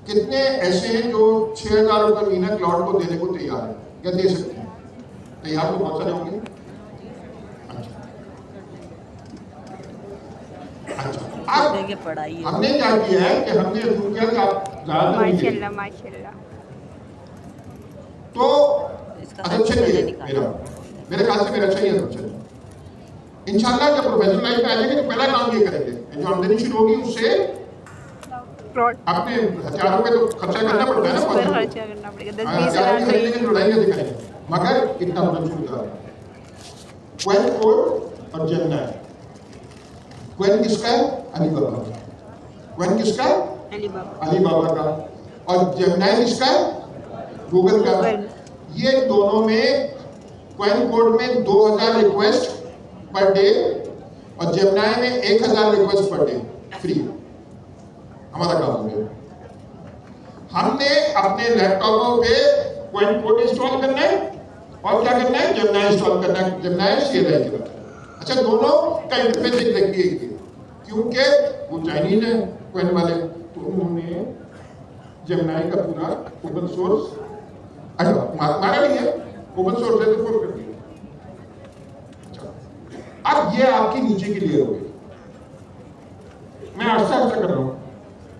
कितने ऐसे हैं जो 6,000 रुपये महीना क्लाउड को देने को तैयार है या दे सकते हैं? तैयार तो बहुत सारे होंगे। अच्छा, अब पढ़ाई हमने क्या किया है कि हमने शुरू किया कि आप ज़्यादा माशाल्लाह। तो अच्छा चलिए, मेरे ख्याल से मेरा अच्छा ही है। इंशाल्लाह जब प्रोफेशनल लाइफ में आ जाएंगे तो पहला काम ये करेंगे, जो आमदनी शुरू होगी उससे अपने हथियारों पे तो खर्चा करना पड़ता है ना, खर्चा करना पड़ेगा, 10-20 हथियार हज़ार खरीदेंगे तो लड़ाइयाँ दिखाएंगे, मगर इतना बदल शुरू कर रहा है। क्वेल कोड और जेमिनाई। क्वेल किसका है? अलीबाबा का। क्वेल किसका है? अलीबाबा का। और जेमिनाई किसका है? गूगल का। ये दोनों में क्वेल कोड में 2000 रिक्वेस्ट पर डे और जेमिनाई में 1000 रिक्वेस्ट पर डे फ्री। हमारा काम हो गया। हमने अपने लैपटॉपों पे क्वेल कोड इंस्टॉल करना है और क्या करना है? जेमिनाई इंस्टॉल करना है। जेमिनाई CLI के बाद। अच्छा, दोनों का इंटरफेस देखिए, क्योंकि वो चाइनीज है क्वेन वाले, तो उन्होंने जेमिनाई का पूरा ओपन सोर्स मारा नहीं है, ओपन सोर्स है तो फोर्क कर दिया। अच्छा, अब ये आपकी नीचे की लेयर हो गई। मैं आस्ता आस्ता कर रहा हूं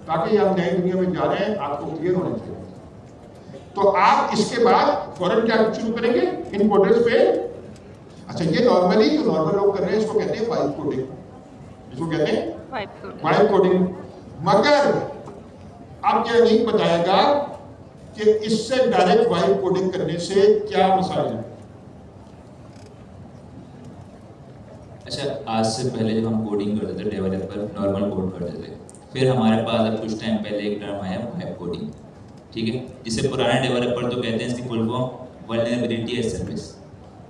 ताकि आप नई दुनिया में जा रहे हैं, आपको क्लियर होना चाहिए। तो आप इसके बाद फौरन क्या शुरू करेंगे इन कोडेस पे। अच्छा, ये नॉर्मली जो नॉर्मल लोग कर रहे हैं इसको कहते हैं वाइब कोडिंग, इसको कहते हैं वाइब कोडिंग। मगर आप ये नहीं बताएगा कि इससे डायरेक्ट वाइब कोडिंग करने से क्या मसाले हैं। अच्छा, आज से पहले जब हम कोडिंग करते थे, डेवलपर नॉर्मल कोड करते थे, फिर हमारे पास अब कुछ टाइम पहले एक टर्म आया वाइब कोडिंग, ठीक है, जिसे पुराने डेवलपर तो कहते हैं इसकी full form vulnerability as service.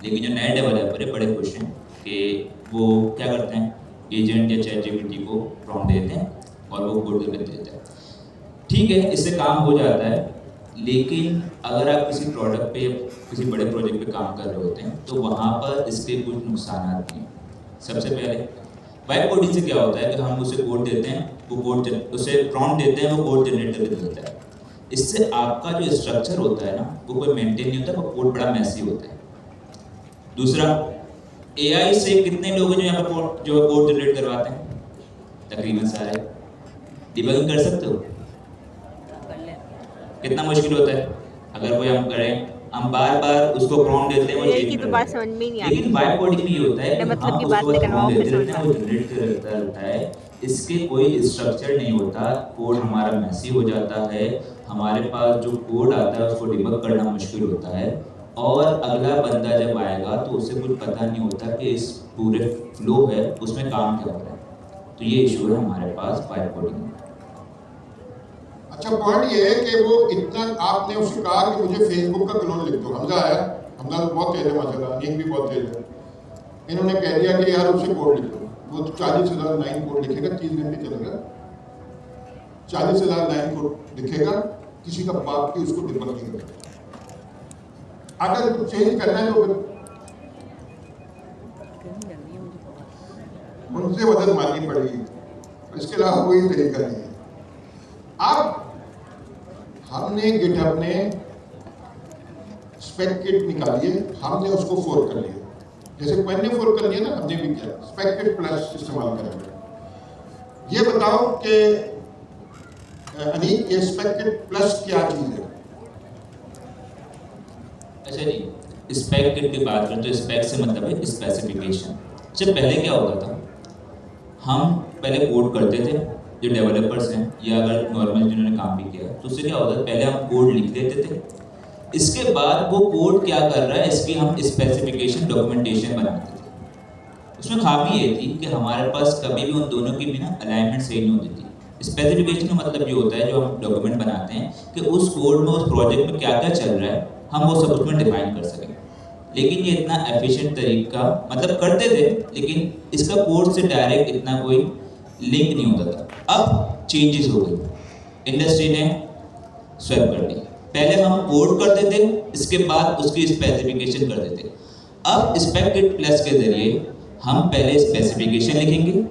लेकिन जो नए डेवलपर है बड़े खुश हैं कि वो क्या करते हैं, एजेंट या चैटजीपीटी को प्रॉम्प्ट देते हैं और वो कोड करके देता है। ठीक है, इससे काम हो जाता है, लेकिन अगर आप किसी प्रोडक्ट पे या किसी बड़े प्रोजेक्ट पे काम कर रहे होते हैं तो वहाँ पर इसके कुछ नुकसान हैं। सबसे पहले वाइब कोडिंग से क्या होता है कि हम उसे कोड देते हैं, वो कोड उसे प्रॉम्प्ट देते हैं, वो कोड जनरेट करके देता है। इससे आपका जो स्ट्रक्चर होता है ना, वो कोई मेंटेन नहीं होता, वो कोड बड़ा मैसी होता है। दूसरा, एआई से कितने लोग हैं जो यहाँ पर जो कोड जनरेट करवाते हैं? तकरीबन सारे। डिबगिंग कर सकते हो? कितना मुश्किल होता है अगर कोई हम करें, हम बार बार उसको प्रॉम्प्ट देते हैं, वो ये चेंज की तो करता बात है। समझ में नहीं आती। लेकिन वाइब कोडिंग में ये होता है कि मतलब की हम बात उसको लेकिन प्रॉम्प्ट ऑफिस देते हैं, वो जनरेट करता रहता है। इसके कोई स्ट्रक्चर नहीं होता, कोड हमारा मैसी हो जाता है, हमारे पास जो कोड आता है उसको डिबग करना मुश्किल होता है, और अगला बंदा जब आएगा तो उसे कुछ पता नहीं होता कि इस पूरे फ्लो है उसमें काम क्या हो रहा है। तो ये इशू है हमारे पास वाइब कोडिंग में। अच्छा, पॉइंट ये है कि वो इतना आपने उससे कहा कि मुझे फेसबुक का क्लोन लिख दो। हमजा आया, हमजा तो बहुत तेज है माशाल्लाह, नींद भी बहुत तेज है। इन्होंने कह दिया कि यार उससे कोड लिख दो, वो 40,000 लाइन कोड लिखेगा, 30 घंटे चलेगा, 40,000 लाइन कोड लिखेगा, किसी का बाप भी उसको डिबग नहीं करेगा। अगर कुछ चेंज करना है तो फिर उनसे मदद मांगनी पड़ेगी, इसके अलावा कोई तरीका नहीं है। अब हमने गिटहब ने स्पेक किट निकाली है, हमने उसको फोर्क कर लिया, जैसे क्वेन ने फोर्क कर लिया ना, हमने भी किया, स्पेक किट प्लस इस्तेमाल करेंगे। ये बताओ कि अनीक, ये स्पेक किट प्लस क्या चीज़ है? अच्छा जी, स्पेक किट की बात करें तो स्पेक से मतलब है स्पेसिफिकेशन। अच्छा, पहले क्या होता था, हम पहले कोड करते थे, जो डेवलपर्स हैं या अगर नॉर्मल जिन्होंने काम भी किया, तो उससे क्या होता है, पहले हम कोड लिख देते थे, इसके बाद वो कोड क्या कर रहा है इसकी हम स्पेसिफिकेशन डॉक्यूमेंटेशन बनाते थे। उसमें खामी ये थी कि हमारे पास कभी भी उन दोनों की भी ना अलाइनमेंट सही नहीं होती थी। स्पेसिफिकेशन का मतलब ये होता है जो हम डॉक्यूमेंट बनाते हैं कि उस कोड में, उस प्रोजेक्ट में क्या क्या चल रहा है, हम वो सब उसमें डिफाइन कर सकें। लेकिन ये इतना एफिशिएंट तरीका, मतलब करते थे, लेकिन इसका कोड से डायरेक्ट इतना कोई लिंक नहीं होता था। अब चेंजेस हो गए, इंडस्ट्री ने स्वैप कर दी। पहले हम कोड करते थे, इसके बाद उसकी स्पेसिफिकेशन करते थे। अब स्पेक किट प्लस के जरिए हम पहले स्पेसिफिकेशन लिखेंगे,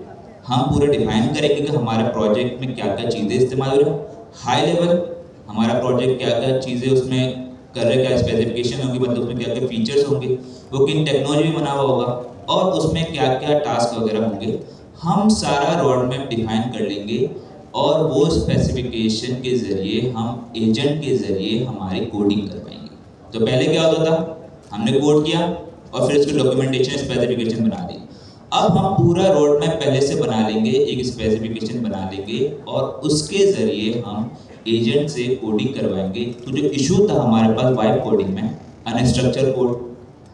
हम पूरा डिफाइन करेंगे कि हमारे प्रोजेक्ट में क्या क्या चीज़ें इस्तेमाल हो रही हैं, हाई लेवल हमारा प्रोजेक्ट क्या क्या चीज़ें उसमें कर रहे, क्या स्पेसिफिकेशन होगी, मतलब उसमें क्या क्या फीचर्स होंगे, वो किन टेक्नोलॉजी में बना हुआ होगा, और उसमें क्या क्या टास्क वगैरह होंगे, हम सारा रोड मैप डिफाइन कर लेंगे। और वो स्पेसिफिकेशन के ज़रिए हम एजेंट के ज़रिए हमारी कोडिंग करवाएंगे। तो पहले क्या होता था, हमने कोड किया और फिर उसकी डॉक्यूमेंटेशन स्पेसिफिकेशन बना दी। अब हम पूरा रोड मैप पहले से बना लेंगे, एक स्पेसिफिकेशन बना लेंगे और उसके ज़रिए हम एजेंट से कोडिंग करवाएंगे। तो जो इशू था हमारे पास वाइब कोडिंग में, अनस्ट्रक्चर कोड,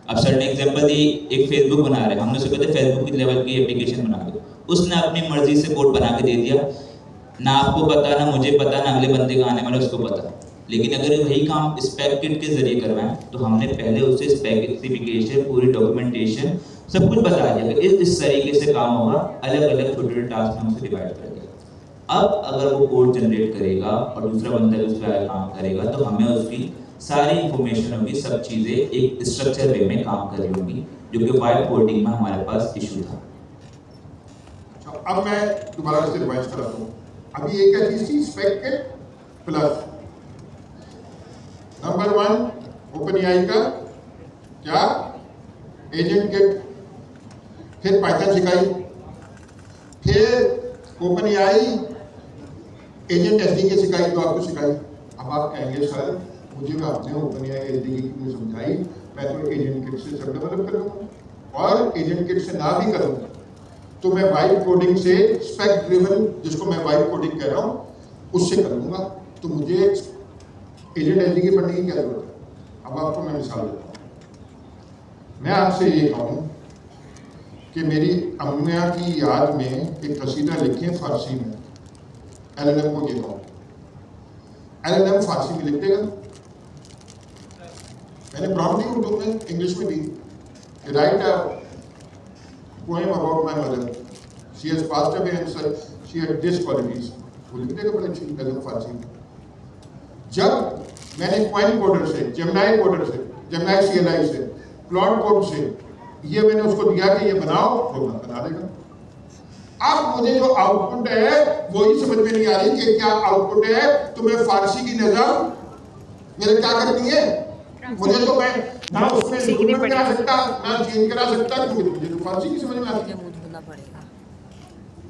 अब सर ने एग्जांपल दी, एक फेसबुक बना रहे हैं, हमने उसे कहते फेसबुक की लेवल की एप्लीकेशन बना दो, उसने अपनी मर्जी से कोड बना के दे दिया, ना आपको पता, ना मुझे पता, ना अगले बंदे का आने वाले उसको पता। लेकिन अगर वही काम स्पेक किट के जरिए करवाएं तो हमने पहले उसे स्पेसिफिकेशन, पूरी डॉक्यूमेंटेशन, सब कुछ बता दिया कि इस तरीके से काम होगा, अलग अलग छोटे छोटे टास्क में उसे डिवाइड कर दिया। अब अगर वो कोड जनरेट करेगा और दूसरा बंदा उस पर काम करेगा तो हमें उसकी सारी इंफॉर्मेशन होगी, सब चीज़ें एक स्ट्रक्चर वे में काम कर रही होंगी, जो कि वाइब कोडिंग में हमारे पास इशू था। अच्छा, अब मैं दोबारा से रिवाइज कराता हूँ। अभी ये क्या चीज थी? Spec kit plus number 1 OpenAI का क्या एजेंट किट, फिर पाइथन सिखाई, फिर ओपन एआई एजेंट एसडीके सिखाई, तो आपको सिखाई। अब आप कहेंगे सर मुझे तो आपने ओपन एआई एसडीके की समझाई, मैं तो एजेंट किट से सब डेवलप करूँगा, और एजेंट किट से ना भी करूँगा तो मैं वाइब कोडिंग से स्पेक ड्रिवन, जिसको मैं वाइब कोडिंग कह रहा हूँ, उससे करूँगा, तो मुझे एजेंट एसडीके पढ़ने की क्या जरूरत है? अब आपको मैं मिसाल देता हूँ। मैं आपसे ये कहूँ कि मेरी अम्मिया की याद में एक कसीदा लिखें फारसी में, एलएलएम को ये कहूँ, एलएलएम फारसी में लिख देगा। मैंने प्रॉम्प्ट दी उर्दू में, इंग्लिश में दी, write a poem about my mother, she has passed away and she had this qualities, वो लिख देगा बड़ा अच्छी एलएलएम फारसी में। जब मैंने क्वाइन कोडर से, जेमिनाई कोडर से, जेमिनाई सीएलआई से, क्लॉड कोड से ये मैंने उसको दिया कि ये बनाओ, तो बना देगा। अब मुझे जो आउटपुट है वही समझ में नहीं आ रही कि क्या आउटपुट है, तो मैं फारसी की नजर मेरे क्या करनी है, मुझे तो मैं ना उसमें इम्प्रूवमेंट करा सकता, ना चेंज करा सकता, क्योंकि मुझे तो फारसी की समझ में आती है। मुझे मुंह धोना पड़ेगा।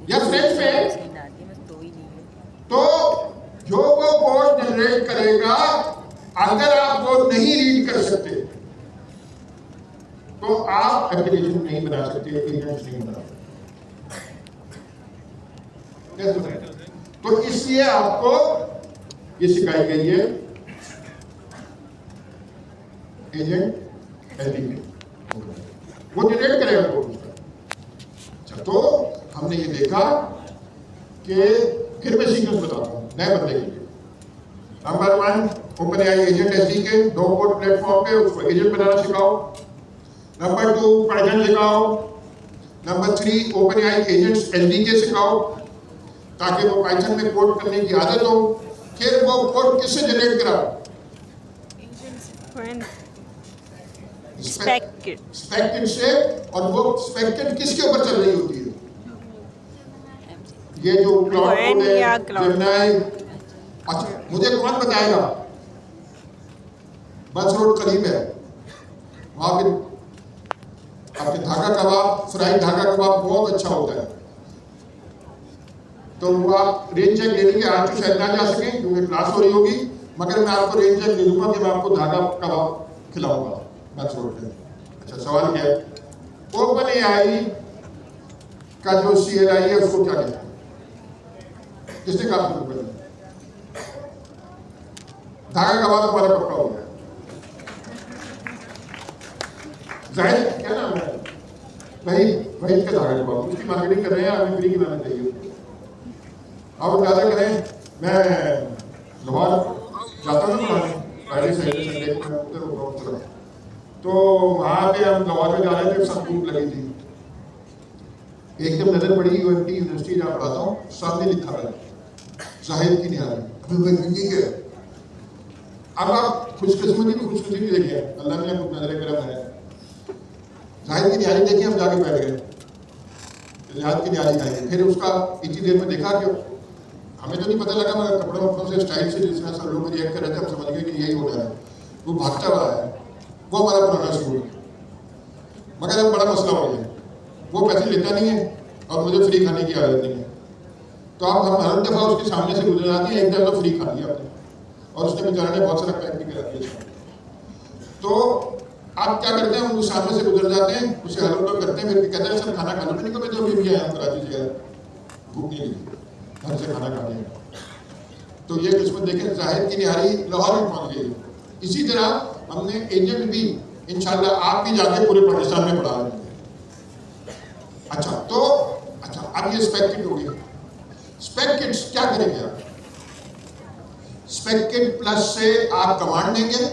या फ्रेंच में सीन आ रही है, मैं तो ही नहीं है। तो जो वो कोड जनरेट करेगा, अगर आप वो नहीं रीड कर सकते तो आप एप्लीकेशन नहीं बना सकते, एजेंट्स नहीं बना सकते। तो इसलिए आपको ये सिखाई गई है एजेंट एसडीके, वो जनरेट करेगा कोड। अच्छा, तो हमने ये देखा कि फिर मैं सीक्वेंस बताता हूँ नए बंदे के लिए। Number 1 open AI agent SDK, दो कोड प्लेटफॉर्म पे उसको एजेंट बनाना सिखाओ। नंबर 2 पाइथन सिखाओ। Number 3 open AI agents SDK सिखाओ, ताकि वो पाइथन में कोड करने की आदत हो। फिर वो कोड किससे जनरेट कराओ? स्पेक से। और वो स्पेक किसके ऊपर चल रही होती है? ये जो क्लाउड कोड है, जेमिनाई। अच्छा, मुझे कौन बताएगा? बस रोड करीब है, वहां पे आपके धागा कबाब, फ्राई धागा कबाब बहुत अच्छा होता है। तो वो आप रेंज चेक ले लेंगे, आज तो शायद ना जा सके क्योंकि क्लास हो रही होगी, मगर मैं आपको रेंज चेक दे दूंगा कि मैं आपको धागा कबाब खिलाऊंगा बस रोड पे। अच्छा, सवाल क्या है? ओपन एआई का जो सीएलआई है उसको क्या कहते हैं? किसने कहा शुरू कर? धागा कबाब तुम्हारा पक्का हो गया। जाहिर क्या नाम है भाई, वही का धागा कबाब, उसकी मार्केटिंग कर रहे हैं, हमें फ्री की बनाना चाहिए। अब ज्यादा करें, मैं लाहौर जाता हूँ ना फ्राइडे संडे को, मैं उधर होगा उस तरफ, तो वहाँ पे हम लाहौर में जा रहे थे, सब धूप लगी थी। एकदम नजर पड़ी यूएमटी यूनिवर्सिटी जहाँ पढ़ाता हूँ, सामने लिखा है जाहिद की निहारी। अब आप खुशकिस्मती में खुशकिस्मती देखिए, अल्लाह ने कुछ नजर करम है, जाहिद की निहारी देखिए, हम जाके बैठ गए, जाहिद की निहारी खाएंगे। फिर उसका इतनी देर में देखा कि हमें तो नहीं पता लगा, मगर कपड़ों वपड़ों से स्टाइल से जिस तरह सब लोग रिएक्ट कर रहे थे, हम समझ गए कि यही हो रहा है। वो भागता हुआ है, वो हमारा पुराना स्कूल, मगर अब बड़ा मसला हो गया, वो पैसे लेता नहीं है और मुझे फ्री खाने की आदत नहीं है। तो आप हम हर दफ़ा उसके सामने से गुजर जाते हैं, एक दफ़ा तो फ्री खा लिया आपने, और उसने बेचारे ने बहुत सारा पैक भी करा दिया। तो आप क्या करते हैं, उनको सामने से गुजर जाते हैं, उसे हेलो तो करते हैं, फिर कहते हैं सर खाना खा लो। मैंने कहा मैं तो अभी भी आया हूँ कराची से, भूख नहीं लगी, घर से खाना खा लिया। तो ये किस्मत देखें, जाहिद की निहारी लाहौर में पहुँच गई। इसी तरह हमने एजेंट भी इंशाल्लाह आप भी जाके पूरे पाकिस्तान में पढ़ा रहे हैं। अच्छा, तो अच्छा, अब ये स्पेक किट हो गई। स्पेक किट्स क्या करेंगे आप? स्पेक किट प्लस से आप कमांड देंगे,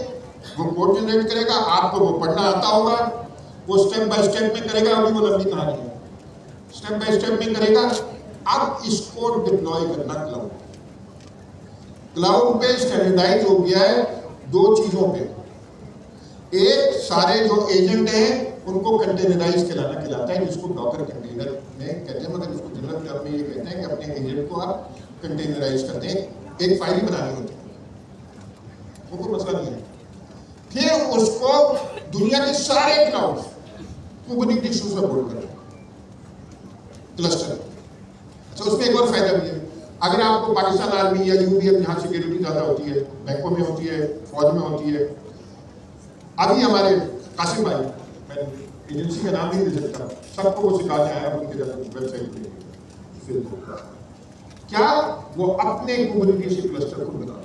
वो कोड जनरेट करेगा, आपको वो पढ़ना आता होगा, वो स्टेप बाय स्टेप में करेगा। अभी वो लंबी कहानी है, स्टेप बाय स्टेप में करेगा। अब इसको डिप्लॉय करना क्लाउड पे स्टैंडर्डाइज हो गया है दो चीजों पे। एक, सारे जो एजेंट हैं उनको कंटेनराइज खिलाता है, जिसको डॉकर कंटेनर में कहते हैं, मगर उसको जनरल टर्म में ये कहते हैं कि अपने एजेंट को आप कंटेनराइज कर दें, एक फाइल बनानी होती है, वो कोई मसला नहीं है। फिर उसको दुनिया के सारे क्लाउड कुबरनेटिस से सपोर्ट करें क्लस्टर। अच्छा, उसमें एक और फायदा भी है, अगर आपको पाकिस्तान आर्मी या यूपीएफ जहाँ सिक्योरिटी ज़्यादा होती है, बैंकों में होती है, फौज में होती है, अभी हमारे कासिम भाई, मैं एजेंसी का नाम नहीं दे सकता, सबको वो सिखाने आया उनके वेबसाइट पे, क्या वो अपने कुबरनेटिस क्लस्टर को बता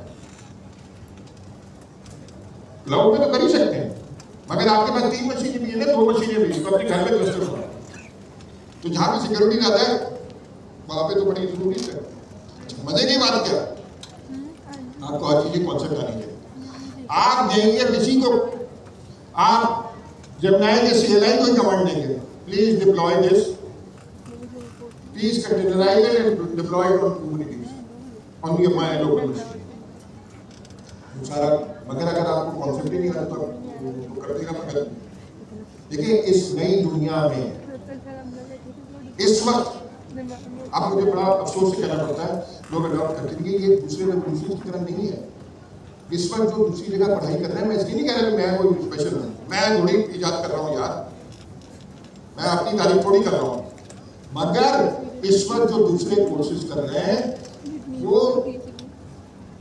क्लाउड में तो कर ही सकते हैं, मगर आपके पास 3 मशीनें भी है ना, 2 मशीनें भी, तो अपने घर में क्लस्टर बना, तो जहाँ पे सिक्योरिटी ज़्यादा है वहाँ पे तो बड़ी जरूरी है। मजे की बात क्या, आपको हर चीज़ कॉन्सेप्ट आनी चाहिए। आप देंगे किसी को, आप जब नाएंगे CLI को कमांड देंगे, please deploy this, please containerise it and deploy it on Kubernetes on your my local machine, सारा। मगर अगर आपको कॉन्सेप्ट ही नहीं आता तो कर देगा। मगर देखिए, इस नई दुनिया में इस वक्त आप, मुझे बड़ा अफसोस से कहना पड़ता है, लोग अडॉप्ट करते हैं, ये दूसरे रेवोल्यूशन की तरह नहीं है। इस वक्त जो दूसरी जगह पढ़ाई कर रहे हैं, मैं इसलिए नहीं कह रहा कि मैं कोई स्पेशल हूँ, मैं थोड़ी इजाद कर रहा हूँ यार, मैं अपनी तारीफ थोड़ी कर रहा हूँ, मगर इस वक्त जो दूसरे कोर्सेज कर रहे हैं वो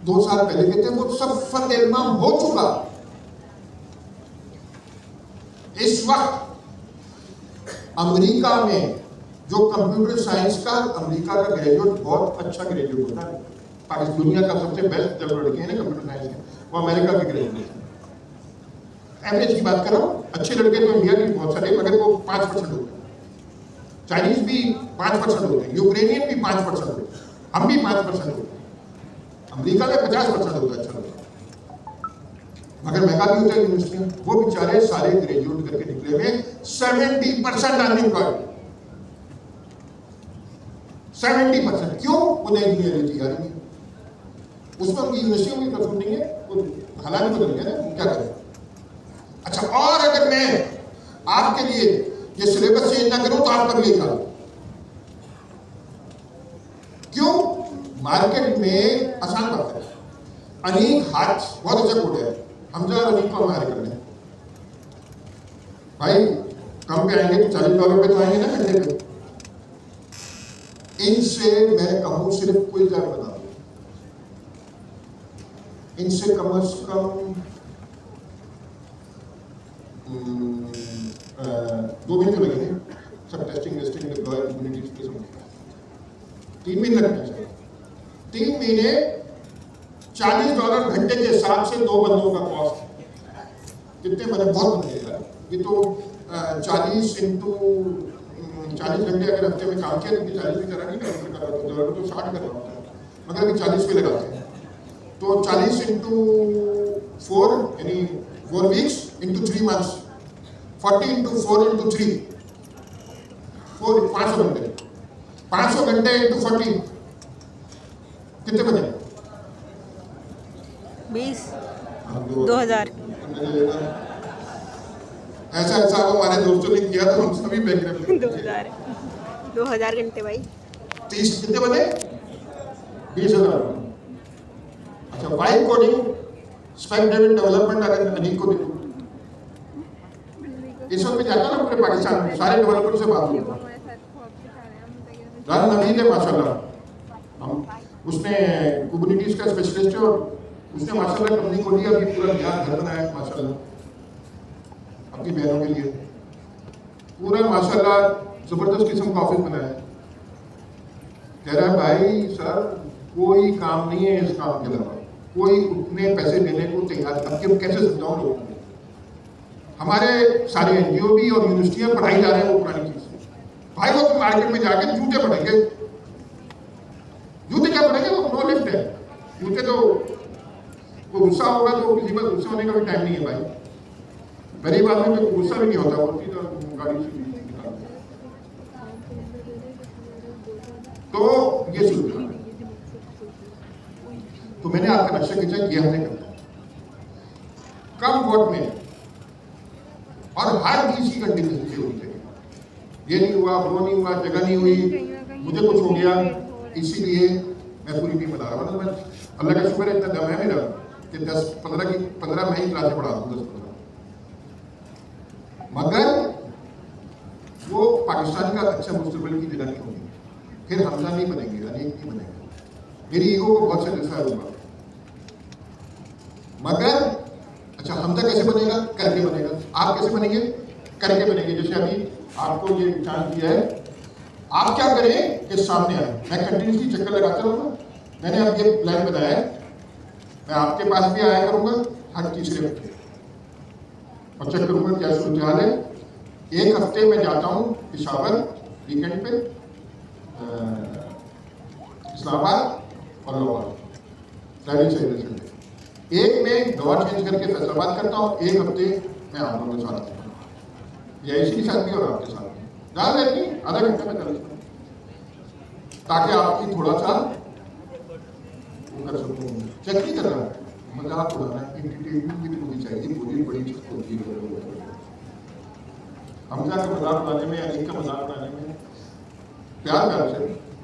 2 साल पहले के थे, वो सब फतेहनाम हो चुका। इस वक्त अमेरिका में जो कंप्यूटर साइंस का, अमेरिका का ग्रेजुएट बहुत अच्छा ग्रेजुएट होता है, पाकिस्तान दुनिया का सबसे बेस्ट जब लड़के हैं ना कंप्यूटर साइंस के, वो अमेरिका के ग्रेजुएट हैं। एवरेज की बात कर रहा हूँ, अच्छे लड़के तो इंडिया के बहुत सारे, मगर वो 5% होते हैं, चाइनीज भी 5% होते हैं, यूक्रेनियन भी 5% होते हैं, हम भी 5% होते हैं, अमेरिका में 50% होता है अच्छा लड़का, मगर महंगा भी होता है यूनिवर्सिटी में। वो बेचारे सारे ग्रेजुएट करके निकले हुए 70% अनएम्प्लॉयड, 70%। क्यों? वो नई दुनिया की तैयारी नहीं, उसमें उनकी यूनिवर्सिटियों में कसूर नहीं है, वो हालात बदल गए ना, क्या करें। अच्छा, और अगर मैं आपके लिए ये सिलेबस चेंज ना करूं तो आप कर लेगा, क्यों? मार्केट में आसान बात है, अनीक हाथ बहुत अच्छा कोड है, हमजा और अनीक को हम हायर कर लें भाई, कम पे आएंगे तो $40 पे तो आएंगे ना घंटे पे। इनसे मैं कहूं सिर्फ कोई क्या बता दो, इनसे कम से कम 2 महीने लगेंगे, सब टेस्टिंग वेस्टिंग डिप्लॉय कम्युनिटीज पे समझेगा, 3 महीने लगने चाहिए। 3 महीने $40 घंटे के हिसाब से 2 बंदों का कॉस्ट कितने बने? बहुत बनेगा। ये तो 40 घंटे अगर हफ्ते में काम किया तो 40 भी करा नहीं कर रहा, तो 60 कर रहा होता है, मगर अभी 40 पे लगाते हैं, तो 40 × 4 यानी 4 वीक्स × 3 मंथ्स, 40 × 4 × 3, 500 घंटे, 500 घंटे × 40 कितने बने? 20 2000। ऐसा हमारे दोस्तों ने किया तो हम सभी बैंक 2000 घंटे भाई, 30 कितने बने? 20,000। अच्छा, vibe coding spec driven development अगर अनीक को देखो, इस वक्त जाता ना पूरे पाकिस्तान में सारे डेवलपर से बात होती है, राना नवीद है माशाल्लाह, हम उसने कुबरनेटिस का स्पेशलिस्ट है और उसने माशाल्लाह कंपनी खोली, अभी पूरा नया घर बनाया माशाल्लाह अपनी बहनों के लिए, पूरा माशाल्लाह जबरदस्त किस्म का ऑफिस बनाया। कह रहा है भाई सर कोई काम नहीं है इस काम के अलावा, कोई उतने पैसे देने को तैयार, अब कि कैसे समझाऊं लोगों को, हमारे सारे NGO भी और यूनिवर्सिटियां पढ़ाई जा रहे हैं वो पुरानी चीज भाई, वो तो मार्केट में जाके जूते पढ़ेंगे, जूते क्या पढ़ेंगे, वो नो लिफ्ट है जूते, तो वो गुस्सा होगा तो किसी पर गुस्सा होने का भी टाइम नहीं है भाई, गरीब आदमी में गुस्सा भी नहीं होता, वो सीधा गाड़ी से निकाल। तो ये सुन, तो मैंने आपका नक्शा खींचा, ये हमने करना कम वोट में और हर चीज की कंटिन्यूटी होनी चाहिए। ये नहीं हुआ, वो नहीं हुआ, जगह नहीं हुई, मुझे कुछ हो गया इसीलिए मैं पूरी नहीं बना रहा। मैं अल्लाह का शुक्र है इतना दम है मेरा कि 10-15 मैं ही क्लासें पढ़ा दूँ 10-15, मगर वो पाकिस्तान का अच्छा मुस्तकबिल की जगह नहीं होगी। फिर हमजा नहीं बनेंगे, अनेक नहीं बनेंगे। मेरी ईगो को बहुत सेटिस्फाई होगा, मगर अच्छा हमजा कैसे बनेगा? करके बनेगा। आप कैसे बनेंगे? करके बनेंगे। जैसे अभी आपको ये चांस दिया है, आप क्या करें कि सामने आए। मैं कंटिन्यूसली चक्कर लगाता रहूँगा। मैंने अब ये प्लान बनाया है, मैं आपके पास भी आया करूँगा हर तीसरे हफ्ते और चेक करूँगा क्या सूरत है। एक हफ्ते में जाता हूँ पेशावर वीकेंड पे, इस्लामाबाद और लाहौर, फ्राइडे सैटरडे संडे। एक में दवा चेंज करके फैसलाबाद करता हूँ, एक हफ्ते मैं आप लोगों के साथ करता हूँ, या इसी के साथ भी और आपके साथ भी। ज़्यादा नहीं, आधा घंटे में कर लेता हूँ, ताकि आपकी थोड़ा सा वो कर सकूँ। चेक नहीं कर रहा, मजाक उड़ाना, एंटरटेनमेंट भी होनी चाहिए। पूरी बड़ी चीज़ होती है हमजा का मजाक उड़ाने में, अनेक का मजाक उड़ाने में प्यार से,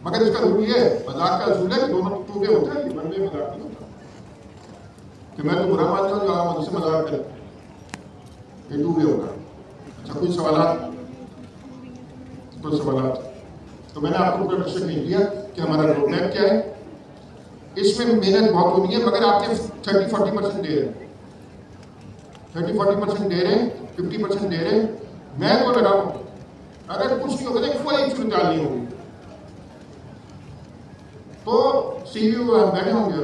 मगर इसका रूल ये है, मजाक का असूल है कि दोनों टूके होते हैं, वन वे मजाक नहीं होता कि मैं तो बुरा मानता हूँ जो आप मुझसे मजाक करें, ये टू वे होगा। अच्छा, कोई सवाल? तो मैंने आपको कोई प्रश्न नहीं दिया कि हमारा रोड मैप क्या है। इसमें मेहनत बहुत होनी है, मगर आपके 30-40% दे रहे हैं, 30-40% दे रहे हैं, 50% दे रहे हैं। मैं तो लगा हूं अगर कुछ नहीं होगा तो कोई चुन डालनी होगी तो सीयू बैठे होंगे,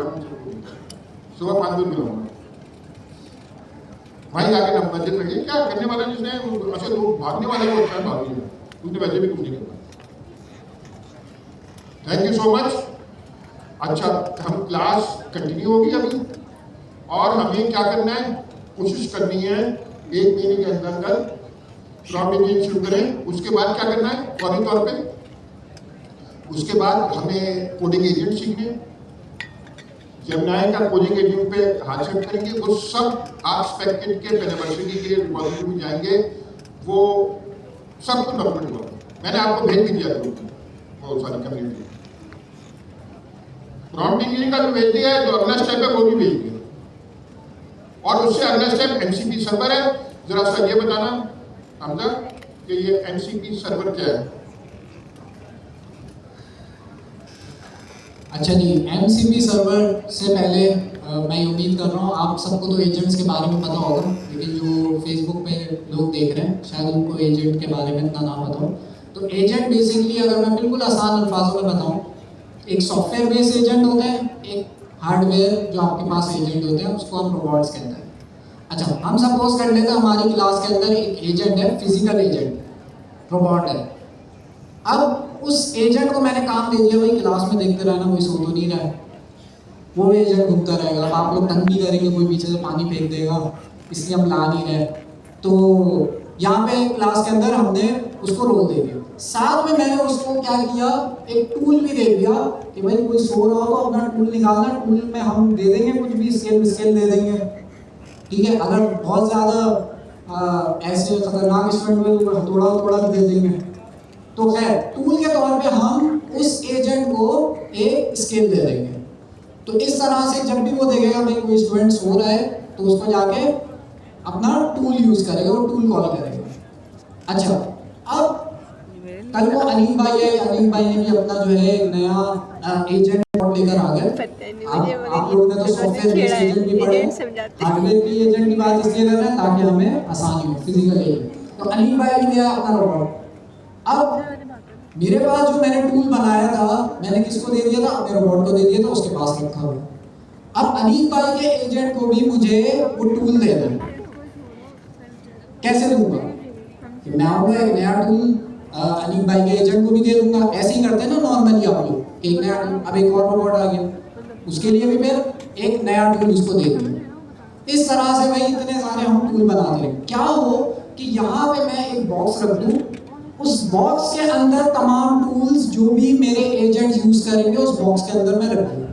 सुबह 5 बजे मिलूंगा वहीं जाके हम बजट में क्या करने वाला, जिसने अच्छा लोग भागने वाले को अच्छा भाग लिया, उसने वैसे भी कुछ नहीं करना। Thank you so much. अच्छा, हम क्लास कंटिन्यू होगी अभी, और हमें क्या करना है, कोशिश करनी है 1 महीने के अंदर अंदर प्रॉम्प्ट इंजीनियरिंग शुरू करें। उसके बाद क्या करना है फौरी तौर पे, उसके बाद हमें कोडिंग एजेंट सीखने, जेमिनाई का कोडिंग एजेंट पे हाथ सेट करेंगे। वो सब आप स्पेक्टेड के यूनिवर्सिटी के रिपोजिटरी में जाएंगे, वो सब कुछ डॉक्यूमेंट होगा। मैंने आपको भेज भी दिया वो सारी कम्युनिटी। प्रॉम्प्ट इंजीनियरिंग का जो भेज दिया है, जो अगला स्टेप है वो भी भेज दिया, और उससे अगला स्टेप एमसीपी सर्वर है। जरा सा ये बताना हमजा कि ये एमसीपी सर्वर क्या है? अच्छा जी, एमसीपी सर्वर से पहले मैं उम्मीद कर रहा हूँ आप सबको तो एजेंट्स के बारे में पता होगा, लेकिन जो फेसबुक पे लोग देख रहे हैं शायद उनको एजेंट के बारे में इतना ना पता हो। तो एजेंट बेसिकली, अगर मैं बिल्कुल आसान अल्फाजों में बताऊँ, एक सॉफ्टवेयर बेस्ड एजेंट होते हैं, एक हार्डवेयर जो आपके पास एजेंट होते हैं, उसको हम रोबोट्स कहते हैं। अच्छा, हम सपोज कर लेते हैं हमारी क्लास के अंदर एक एजेंट है, फिजिकल एजेंट, रोबोट है। अब उस एजेंट को मैंने काम दे दिया, भाई क्लास में देखते रहना, कोई सो तो नहीं रहा है, वो एजेंट घूमता रहेगा। अब आप लोग तंग भी करेंगे, कोई पीछे से पानी फेंक देगा, इसलिए हम ला नहीं रहे। तो यहाँ पे क्लास के अंदर हमने उसको रोल दे दिया, साथ में मैंने उसको क्या किया, एक टूल भी दे दिया कि भाई कोई सो रहा हो तो अपना टूल निकालना, टूल में हम दे देंगे कुछ भी, स्केल दे देंगे, ठीक है। अगर बहुत ज़्यादा ऐसे खतरनाक स्टूडेंट में थोड़ा भी दे देंगे। तो खैर, टूल के तौर पे हम उस एजेंट को एक स्केल दे देंगे। तो इस तरह से जब भी वो देखेगा भाई कोई स्टूडेंट सो रहा है, तो उसको जाके अपना टूल यूज़ करेगा, वो टूल कॉल करेगा। अच्छा, अब कल को अलीम भाई है, अलीम भाई ने भी अपना जो है नया एजेंट लेकर आ गए। आप लोगों ने तो सॉफ्टवेयर बेस्ड एजेंट भी पढ़े, हार्डवेयर की एजेंट की बात इसलिए कर रहे हैं ताकि हमें आसानी हो, फिजिकल एजेंट। तो अलीम भाई भी दिया अपना रोबोट। अब मेरे पास जो मैंने टूल बनाया था, मैंने किसको दे दिया था, अपने रोबोट को दे दिया था, उसके पास रखा हुआ। अब अलीम भाई के एजेंट को भी मुझे वो टूल देना है। कैसे दूंगा? मैं आऊँगा एक नया टूल अलीम भाई के एजेंट को भी दे दूंगा। ऐसे ही करते हैं ना नॉर्मली आप लोग, एक नया टूल, अब एक और रोबोट आ गया, उसके लिए भी फिर एक नया टूल उसको दे दिया। इस तरह से भाई इतने सारे हम टूल बनाते हैं। क्या हो कि यहाँ पे मैं एक बॉक्स रख दूँ, उस बॉक्स के अंदर तमाम टूल्स जो भी मेरे एजेंट यूज करेंगे उस बॉक्स के अंदर मैं रख दूँ।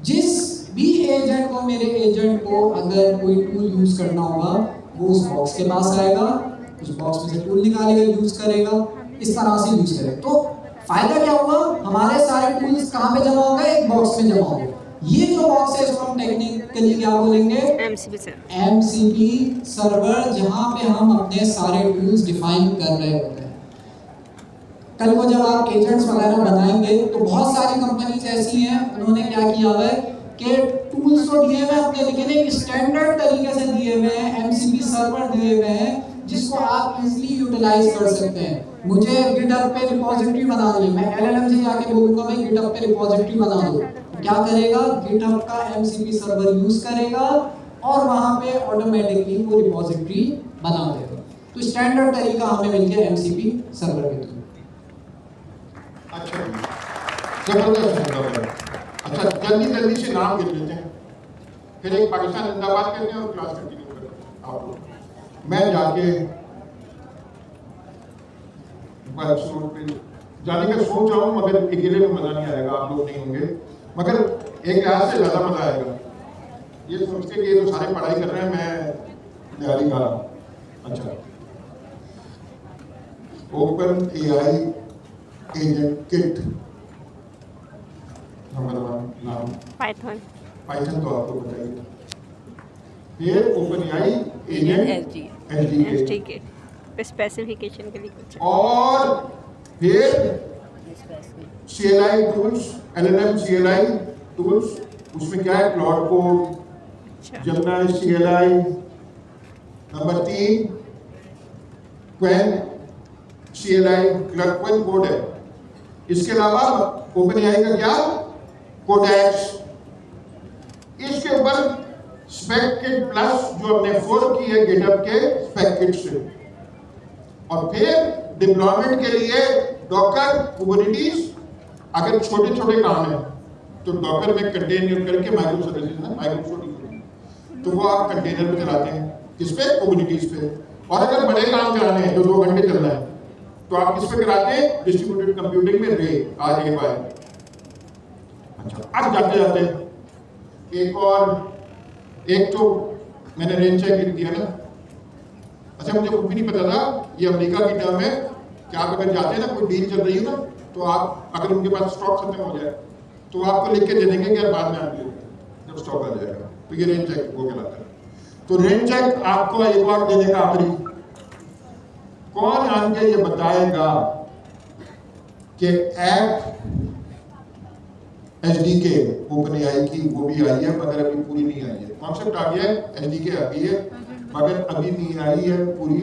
जिस भी एजेंट को, मेरे एजेंट को अगर कोई टूल यूज करना होगा, वो उस बॉक्स के पास आएगा, उस बॉक्स में से टूल निकालेगा, यूज करेगा, इस तरह से यूज करेगा। तो फायदा क्या हुआ, हमारे सारे टूल्स कहाँ पे जमा हो गए, एक बॉक्स में जमा हो गए। ये जो बॉक्स है इसको हम टेक्निकली क्या बोलेंगे, MCP सर। MCP सर्वर, जहाँ पे हम अपने सारे टूल्स डिफाइन कर रहे होते हैं। कल को जब आप एजेंट्स वगैरह बनाएंगे तो बहुत सारी कंपनीज ऐसी हैं, उन्होंने क्या किया हुआ है कि टूल्स तो दिए हुए हैं अपने, लेकिन एक स्टैंडर्ड तरीके से दिए हुए हैं, MCP सर्वर दिए हुए हैं जिसको आप इजीली यूटिलाइज कर सकते हैं। मुझे GitHub पे रिपोजिटरी बनानी है, मैं LLM से जाके बोलूंगा भाई GitHub पे रिपोजिटरी बना दो, क्या करेगा, GitHub का MCP सर्वर यूज करेगा और वहां पे ऑटोमेटिकली वो रिपोजिटरी बना देगा। तो स्टैंडर्ड तरीका हमें मिल गया MCP सर्वर के थ्रू। अच्छा जबरदस्त है। अच्छा जल्दी से नाम गिन लेते हैं, फिर एक पाकिस्तान जिंदाबाद कहते हैं और क्लास कंटिन्यू करते हैं आप लोग। मैं जाके एपिसोड पे जाने का सोच रहा हूँ, मगर अकेले में मजा नहीं आएगा, आप लोग नहीं होंगे, मगर एक लिहाज से ज्यादा मजा आएगा ये सोच के कि ये तो सारे पढ़ाई कर रहे हैं, मैं तैयारी कर रहा हूँ। अच्छा, open AI agent kit number 1 नाम पाइथन। पाइथन तो आपको बताइए, फिर open AI agent SDK specification के लिए कुछ। और फिर CLI tools, LLM CLI tools, उसमें क्या है, Claude code, Gemini CLI, number 3 Qwen CLI, Qwen code है। इसके अलावा ओपन AI का क्या, कोडेक्स, इसके ऊपर स्पेक किट प्लस जो हमने फोर्क की है GitHub के स्पेक किट से, और फिर डिप्लॉयमेंट के लिए डॉकर, कुबरनेटिस। अगर छोटे छोटे काम है तो डॉकर में कंटेनर करके माइक्रो सर्विसेज है, माइक्रो छोटी, तो वो आप कंटेनर में चलाते हैं, किस पे, कुबरनेटिस पे। और अगर बड़े काम कराने हैं जो 2 घंटे चलना है तो आप किस पे कराते हैं, डिस्ट्रीब्यूटेड कंप्यूटिंग में RAY। अच्छा, अब जाते जाते एक तो मैंने रेंज चेक लिख दिया ना। अच्छा, मुझे कुछ भी नहीं पता था, ये अमेरिका की टर्म है कि आप अगर जाते हैं ना, कोई डील चल रही है ना, तो आप अगर उनके पास स्टॉक खत्म हो जाए तो आपको लिख के दे देंगे कि यार बाद में आप ले लेंगे जब स्टॉक आ जाएगा, तो ये रेंज चेक वो कहलाता है। तो रेंज चेक आपको एक बार देने का आखिरी, कौन आके ये बताएगा कि ऐप SDK ओपन AI की वो भी आई है, मगर अभी पूरी नहीं आई है। कॉन्सेप्ट आ गया है, SDK आ गई है, मगर अभी नहीं आई है पूरी।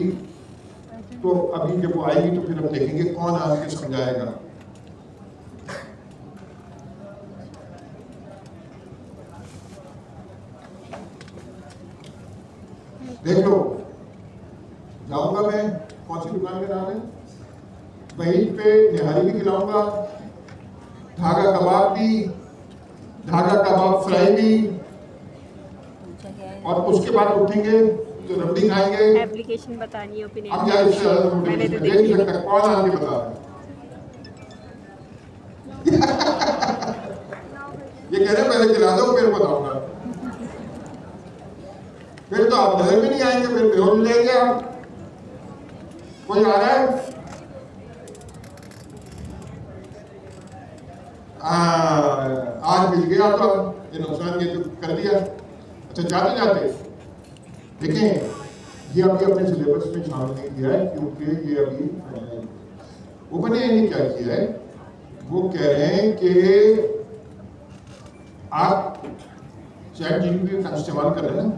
तो अभी जब वो आएगी तो फिर हम देखेंगे कौन आके समझाएगा। देख लो, जाऊंगा मैं, कौन सी दुकान का नाम है, वहीं पे निहारी भी खिलाऊंगा, धागा कबाब भी, धागा कबाब फ्राई भी, और उसके बाद उठेंगे तो रबड़ी खाएंगे। एप्लीकेशन बतानी है, ओपन अब क्या इससे ज्यादा मैंने तो देख नहीं सकता, कौन आके बता रहा है। ये कह रहे पहले खिला दो फिर बताऊंगा, फिर तो आप नजर भी नहीं आएंगे, फिर बेहोश लेंगे आप। कोई आ रहा है, आज मिल गया तो ये नुकसान ये तो कर दिया। अच्छा, जाते जाते देखें, ये अभी अपने सिलेबस में शामिल नहीं किया है क्योंकि ये अभी ओपन AI ने क्या किया है, वो कह रहे हैं कि आप चैट GPT का इस्तेमाल कर रहे हैं ना,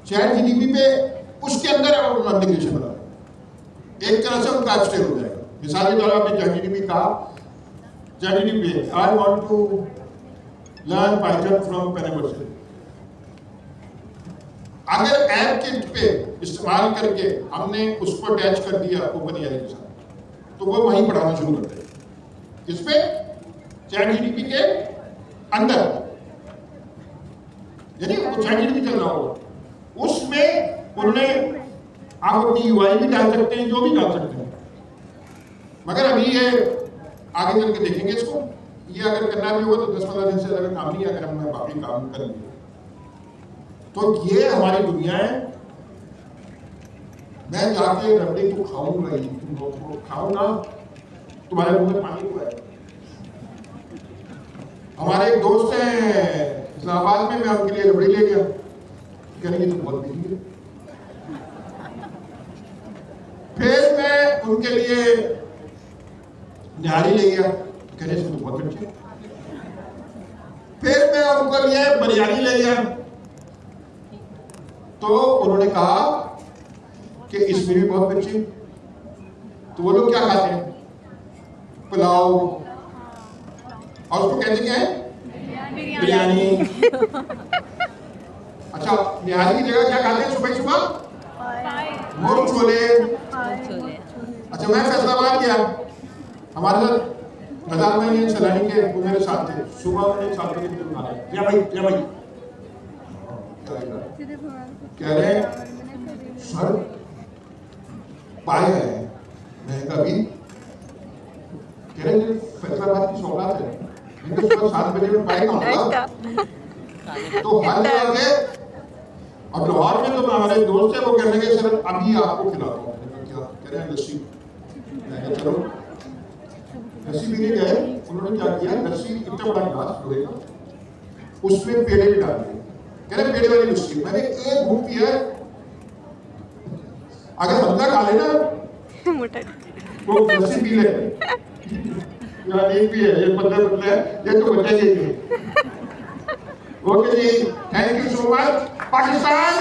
चैट GPT पे उसके अंदर एप्लीकेशन बना, एक तरह से उनका स्टेप हो जाएगा। मिसाल के तौर पर चैट GPT का I want to learn Python from Penn। अगर ऐप किट पे इस्तेमाल करके हमने उसको अटैच कर दिया ओपन AI के साथ, तो वो वहीं पढ़ाना शुरू कर देगा। किस पे, चैट GPT के अंदर, यानी वो चैट GPT चल रहा होगा, उसमें उन्हें आप अपनी UI भी डाल सकते हैं, जो भी डाल सकते हैं। मगर अभी ये आगे चल के देखेंगे इसको, ये अगर करना भी होगा तो 10-15 दिन से अगर काम नहीं, अगर हमने बाकी काम कर लिए तो ये हमारी दुनिया है। मैं जाके रबड़ी को खाऊंगा ही, तुम लोगों को खाऊंगा, तुम्हारे मुंह में पानी हुआ है। हमारे एक दोस्त हैं इस्लामाबाद में, मैं उनके लिए रबड़ी ले गया, कहेंगे तो बहुत मीठी है। फिर मैं उनके लिए निहारी ले गया, कहने से तो बहुत अच्छी। फिर मैं उनके लिए बिरयानी ले गया, तो उन्होंने कहा कि इसमें भी बहुत अच्छी। तो वो लोग क्या खाते हैं? पुलाव, और उसको कहते क्या है? बिरयानी। अच्छा, निहारी की जगह क्या खाते हैं सुबह सुबह? मुर्ग छोले। छोले अच्छा, मैं फैसलाबाद गया, हमारे साथ बाजार में ये सैलानी के वो मेरे साथ थे, सुबह उन्हें साथ में या भाई कह रहे हैं सर पाए हैं। मैं कभी कह रहे हैं फैसलाबाद की सौगात है, इनको सुबह 7 बजे में पाए खाऊंगा। तो हर जगह के, अब लाहौर में तो हमारे दोस्त है, वो कहने लगे सर अभी आपको खिलाता हूँ। क्या कह रहे हैं? लस्सी। मैं चलो लस्सी पीने गए, उन्होंने क्या किया, लस्सी इतना बड़ा गिलास लोहे का, उसमें पेड़े भी डाल दिए, कह रहे पेड़े वाली लस्सी। मैंने एक घूम पिया, अगर बंदा खा लेना मोटा वो लस्सी पी ले, यार एक भी है, ये बंदा है, ये तो बच्चा ही है। ओके जी, thank you so much. Pakistan